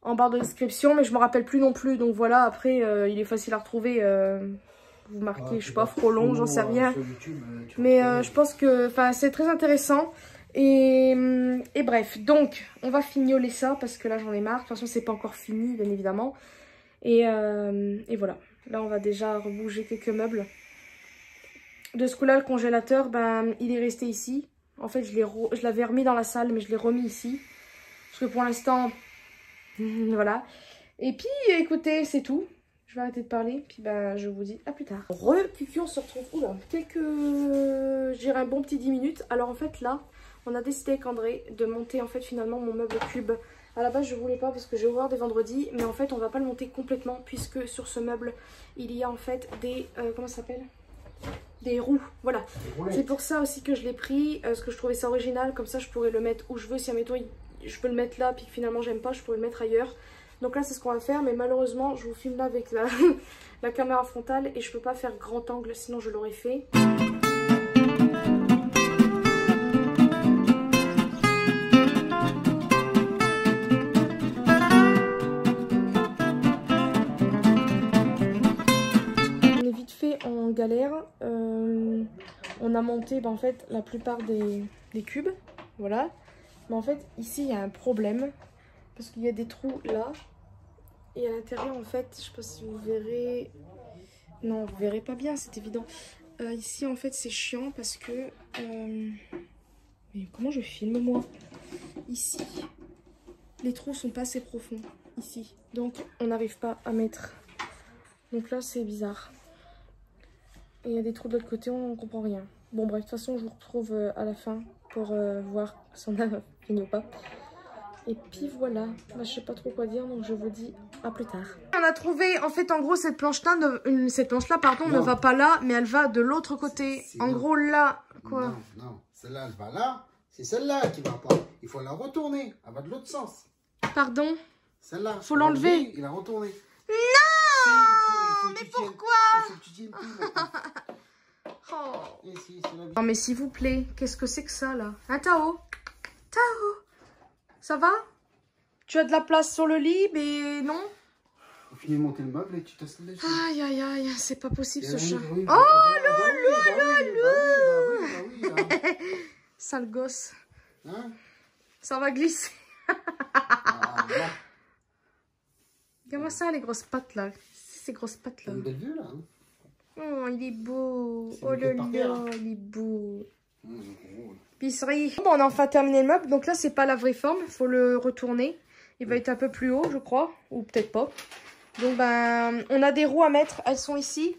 En barre de description, mais je me rappelle plus non plus, donc voilà, après il est facile à retrouver, vous marquez, je sais pas, frelon, j'en sais rien, YouTube, mais je pense que c'est très intéressant. Et bref, donc on va fignoler ça parce que là j'en ai marre. De toute façon c'est pas encore fini bien évidemment. Et voilà, là on va déjà rebouger quelques meubles. De ce coup là le congélateur, ben, il est resté ici. En fait je l'avais remis dans la salle mais je l'ai remis ici. Parce que pour l'instant, voilà. Et puis écoutez, c'est tout. Je vais arrêter de parler, puis ben, je vous dis à plus tard. Cucu, on se retrouve, oula, je dirais un bon petit 10 minutes. Alors en fait là, on a décidé avec André de monter en fait finalement mon meuble cube. À la base je voulais pas parce que j'ai horreur des vendredis, mais en fait on va pas le monter complètement puisque sur ce meuble il y a en fait des, comment ça s'appelle? Des roues, voilà. C'est pour ça aussi que je l'ai pris, parce que je trouvais ça original, comme ça je pourrais le mettre où je veux. Si admettons je peux le mettre là puis que finalement j'aime pas, je pourrais le mettre ailleurs. Donc là c'est ce qu'on va faire, mais malheureusement je vous filme là avec la caméra frontale et je peux pas faire grand angle sinon je l'aurais fait. en galère. On a monté en fait la plupart des cubes. Voilà. Mais en fait, ici, il y a un problème. Parce qu'il y a des trous là. Et à l'intérieur, en fait, je sais pas si vous verrez... Non, vous verrez pas bien, c'est évident. Ici, en fait, c'est chiant parce que... Mais comment je filme, moi? Ici, les trous sont pas assez profonds. Ici. Donc, on n'arrive pas à mettre. Donc là, c'est bizarre. Et il y a des trous de l'autre côté, on ne comprend rien. Bon, bref, de toute façon, je vous retrouve à la fin pour voir si on a fini ou pas. Et puis voilà, bah, je sais pas trop quoi dire, donc je vous dis à plus tard. On a trouvé, en fait, en gros, cette planche-là, pardon, ne va pas là, mais elle va de l'autre côté. En gros, là, quoi? Non, non, celle-là, elle va là. C'est celle-là qui va pas. Il faut la retourner. Elle va de l'autre sens. Pardon? Celle-là. Faut l'enlever. Il la retourner. Non! Mais pourquoi? Il faut que tu tiennes tout maintenant. Oh. Ici, Non, mais s'il vous plaît, qu'est-ce que c'est que ça, là? Hein, Tao? Tao? Ça va? Tu as de la place sur le lit, mais non? On finit de monter le meuble et tu te laisses. Aïe, aïe, aïe, c'est pas possible ce chat. Oui, Oh, sale gosse. Hein? Ça va glisser. Ah, voilà. Regarde-moi ça, les grosses pattes, là. Ces grosses pattes, là. T'as une belle vue, là. Hein? Oh, il est beau. Oh là là, il est beau. Pisserie. Bon, on a enfin terminé le meuble. Donc là, c'est pas la vraie forme. Il faut le retourner. Il va être un peu plus haut, je crois. Ou peut-être pas. Donc, ben, on a des roues à mettre. Elles sont ici.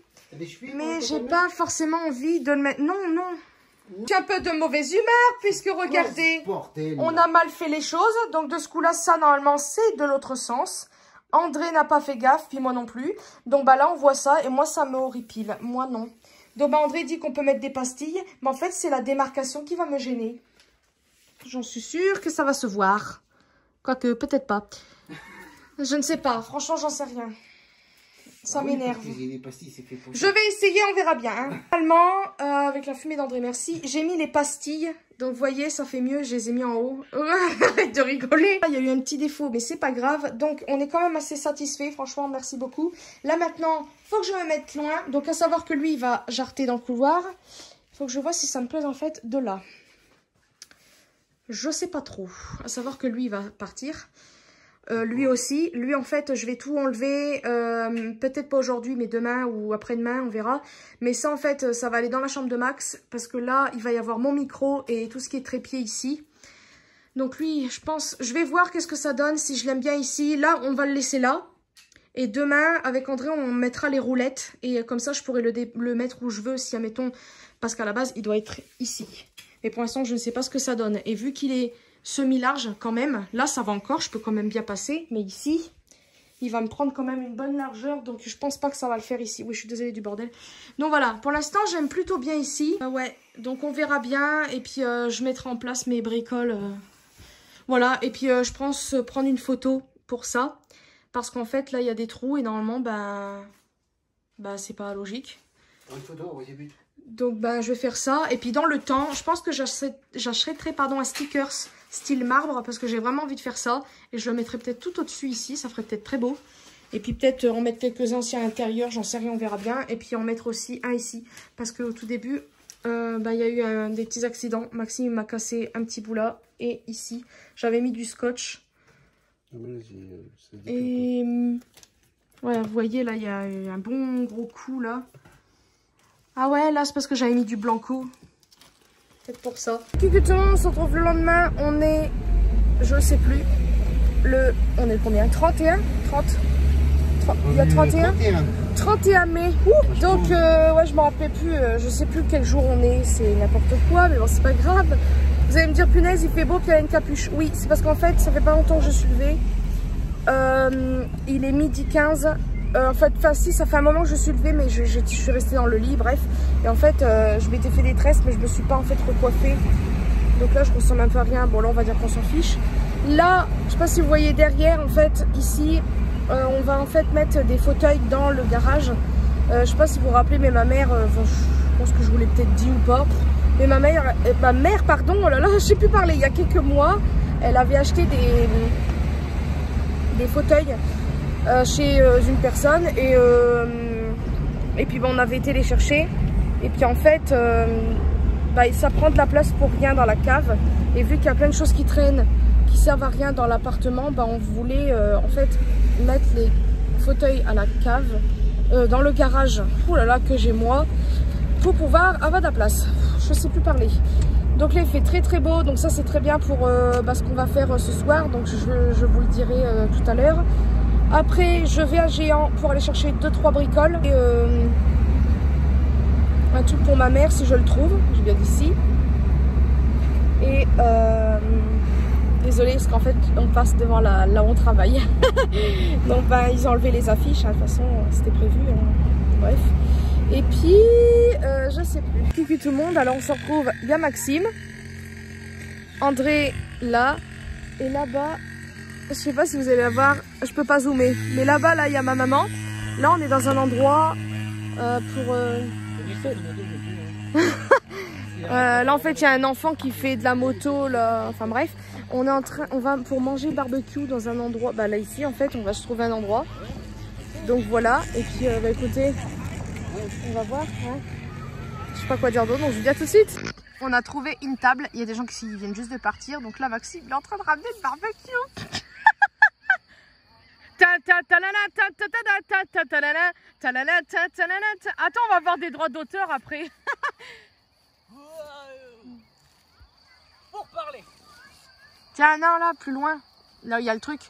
Mais j'ai pas forcément envie de le mettre. Non, non. J'ai un peu de mauvaise humeur puisque, regardez, on a mal fait les choses. Donc, de ce coup-là, ça, normalement, c'est de l'autre sens. André n'a pas fait gaffe, puis moi non plus. Donc, bah là, on voit ça. Et moi, ça me horripile. Moi, non. Donc, bah, André dit qu'on peut mettre des pastilles. Mais en fait, c'est la démarcation qui va me gêner. J'en suis sûre que ça va se voir. Quoique, peut-être pas. Je ne sais pas. Franchement, j'en sais rien. Ça m'énerve. Je vais essayer, on verra bien. Hein. Finalement, avec la fumée d'André, merci. J'ai mis les pastilles. Donc, vous voyez, ça fait mieux. Je les ai mis en haut. Arrête de rigoler. Il y a eu un petit défaut, mais c'est pas grave. Donc, on est quand même assez satisfait. Franchement, merci beaucoup. Là, maintenant, faut que je me mette loin. Donc, à savoir que lui, il va jarter dans le couloir. Il faut que je vois si ça me plaise, en fait, de là. Je sais pas trop. À savoir que lui, il va partir. Lui aussi. Lui, en fait, je vais tout enlever. Peut-être pas aujourd'hui, mais demain ou après-demain, on verra. Mais ça, en fait, ça va aller dans la chambre de Max. Parce que là, il va y avoir mon micro et tout ce qui est trépied ici. Donc lui, je pense... Je vais voir qu'est-ce que ça donne, si je l'aime bien ici. Là, on va le laisser là. Et demain, avec André, on mettra les roulettes. Et comme ça, je pourrai le mettre où je veux, si, admettons... Parce qu'à la base, il doit être ici. Mais pour l'instant, je ne sais pas ce que ça donne. Et vu qu'il est... semi-large quand même. Là, ça va encore. Je peux quand même bien passer. Mais ici, il va me prendre quand même une bonne largeur. Donc, je pense pas que ça va le faire ici. Oui, je suis désolée du bordel. Donc, voilà. Pour l'instant, j'aime plutôt bien ici. Ouais. Donc, on verra bien. Et puis, je mettrai en place mes bricoles. Voilà. Et puis, je pense prendre une photo pour ça. Parce qu'en fait, là, il y a des trous. Et normalement, bah c'est pas logique. Une photo au début. Donc, je vais faire ça. Et puis, dans le temps, je pense que j'achèterai un stickers style marbre parce que j'ai vraiment envie de faire ça. Et je le mettrai peut-être tout au-dessus ici. Ça ferait peut-être très beau. Et puis, peut-être en mettre quelques-uns aussi à l'intérieur. J'en sais rien, on verra bien. Et puis, en mettre aussi un ici. Parce qu'au tout début, il y a eu des petits accidents. Maxime m'a cassé un petit bout là. Et ici, j'avais mis du scotch. Et voilà, vous voyez, là, il y a un bon gros coup là. Ah ouais, là, c'est parce que j'avais mis du blanco. Peut-être pour ça. On se retrouve le lendemain. On est, je sais plus, on est combien? 31 30 il y a 31 mai. Donc, ouais, je me rappelais plus. Je sais plus quel jour on est. C'est n'importe quoi, mais bon, c'est pas grave. Vous allez me dire, punaise, il fait beau, puis il y a une capuche. Oui, c'est parce qu'en fait, ça fait pas longtemps que je suis levée. Il est 12h15. En fait, si, ça fait un moment que je suis levée, mais je suis restée dans le lit, bref. Et en fait, je m'étais fait des tresses, mais je me suis pas en fait recoiffée. Donc là, je ressemble un peu à rien. Bon, là, on va dire qu'on s'en fiche. Là, je sais pas si vous voyez derrière, en fait, ici, on va en fait mettre des fauteuils dans le garage. Je sais pas si vous vous rappelez, mais ma mère, je pense que je vous l'ai peut-être dit ou pas. Mais ma mère, pardon, oh là là, je sais plus parler. Il y a quelques mois, elle avait acheté des fauteuils chez une personne et Et puis on avait été les chercher. Et puis en fait, ça prend de la place pour rien dans la cave. Et vu qu'il y a plein de choses qui traînent, qui servent à rien dans l'appartement, on voulait en fait mettre les fauteuils à la cave, dans le garage. Ouh là là, que j'ai moi, pour pouvoir avoir de la place. Je sais plus parler. Donc là il fait très très beau, donc ça c'est très bien pour ce qu'on va faire ce soir. Donc je vous le dirai tout à l'heure. Après je vais à Géant pour aller chercher 2-3 bricoles. Et, un truc pour ma mère si je le trouve, je viens d'ici. Et désolée parce qu'en fait on passe devant là où on travaille. Donc ils ont enlevé les affiches, hein. De toute façon c'était prévu, hein. Bref. Et puis je sais plus. Coucou tout le monde, alors on se retrouve, il y a Maxime, André là, et là-bas, je sais pas si vous allez la voir, je peux pas zoomer, mais là-bas là il y a ma maman. Là on est dans un endroit pour là en fait il y a un enfant qui fait de la moto là, enfin bref, on va pour manger barbecue dans un endroit, là ici en fait on va se trouver un endroit, donc voilà. Et puis écoutez, on va voir, hein. Je sais pas quoi dire d'autre, donc je vous dis à tout de suite. On a trouvé une table, il y a des gens qui viennent juste de partir, donc là Maxime il est en train de ramener le barbecue. Attends, on va avoir des droits d'auteur après. Pour parler. Tiens, non, là, plus loin. Là, il y a le truc.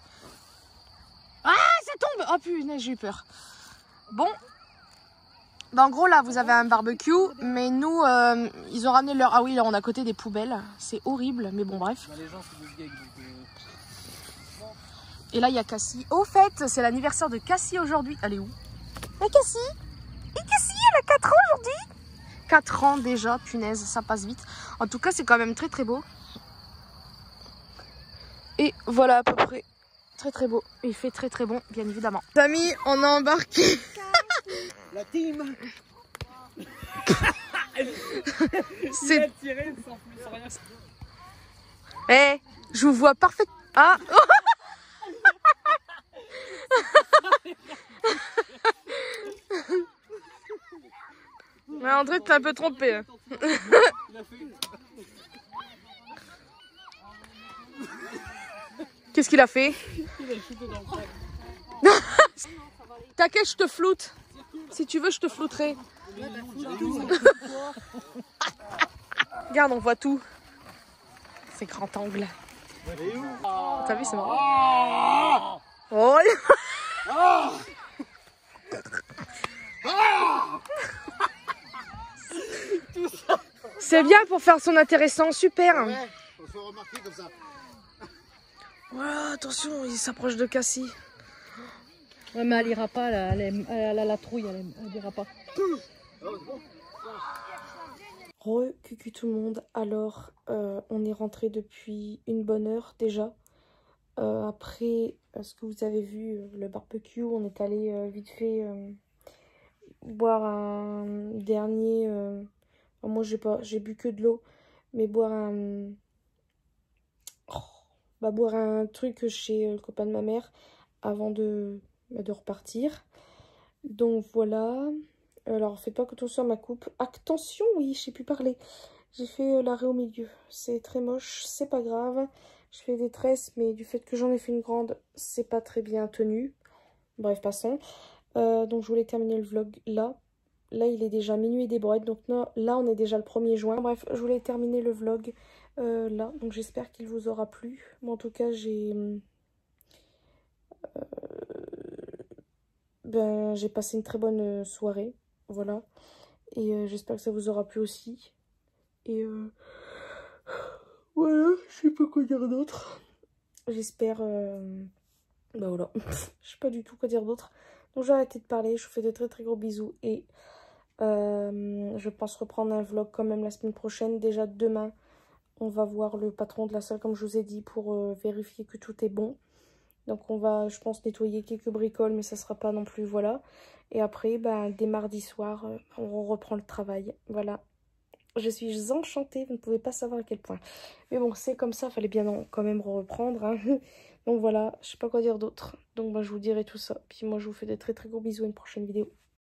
Ah, ça tombe. Oh punaise, j'ai eu peur. Bon. En gros, là, vous avez un barbecue, mais nous, ils ont ramené leur... Ah oui, là, on est à côté des poubelles. C'est horrible, mais bon, bref. Les gens, c'est des gags, donc... Et là, il y a Cassie. Au fait, c'est l'anniversaire de Cassie aujourd'hui. Elle est où? Mais Cassie? Et Cassie, elle a 4 ans aujourd'hui? 4 ans déjà, punaise, ça passe vite. En tout cas, c'est quand même très très beau. Et voilà à peu près. Très très beau. Il fait très très bon, bien évidemment. Les amis, on a embarqué. La team. C'est... Eh, je vous vois parfait. Ah. Mais André, t'es un peu trompé. Qu'est-ce qu'il a fait? T'inquiète, je te floute. Si tu veux, je te flouterai. Regarde, on voit tout. C'est grand angle. T'as vu, c'est marrant. Oh. C'est bien pour faire son intéressant, super. Ouais, on se fait remarquer comme ça. Voilà, attention, il s'approche de Cassie. Ouais, mais elle ira pas, elle a la trouille, elle ira pas. Cucu tout le monde, alors on est rentré depuis une bonne heure déjà. Après ce que vous avez vu, le barbecue, on est allé vite fait boire un dernier... moi j'ai bu que de l'eau, mais boire un truc chez le copain de ma mère avant de repartir. Donc voilà. Alors faites pas attention à ma coupe. Attention, oui, je sais plus parler. J'ai fait l'arrêt au milieu. C'est très moche, c'est pas grave. Je fais des tresses, mais du fait que j'en ai fait une grande, c'est pas très bien tenu. Bref, passons. Donc je voulais terminer le vlog là. Là, il est déjà minuit des brouettes. Donc là, on est déjà le 1er juin. Bref, je voulais terminer le vlog là. Donc j'espère qu'il vous aura plu. Mais en tout cas, j'ai passé une très bonne soirée. Voilà. Et j'espère que ça vous aura plu aussi. Et voilà, je sais pas quoi dire d'autre. J'espère... voilà, je sais pas du tout quoi dire d'autre. Donc j'ai arrêté de parler, je vous fais de très très gros bisous. Et je pense reprendre un vlog quand même la semaine prochaine. Déjà demain, on va voir le patron de la salle comme je vous ai dit pour vérifier que tout est bon. Donc on va, je pense, nettoyer quelques bricoles, mais ça sera pas non plus, voilà. Et après, dès mardi soir, on reprend le travail, voilà. Je suis enchantée, vous ne pouvez pas savoir à quel point. Mais bon, c'est comme ça, fallait bien quand même reprendre, hein. Donc voilà, je sais pas quoi dire d'autre. Donc je vous dirai tout ça. Puis moi, je vous fais des très très gros bisous à une prochaine vidéo.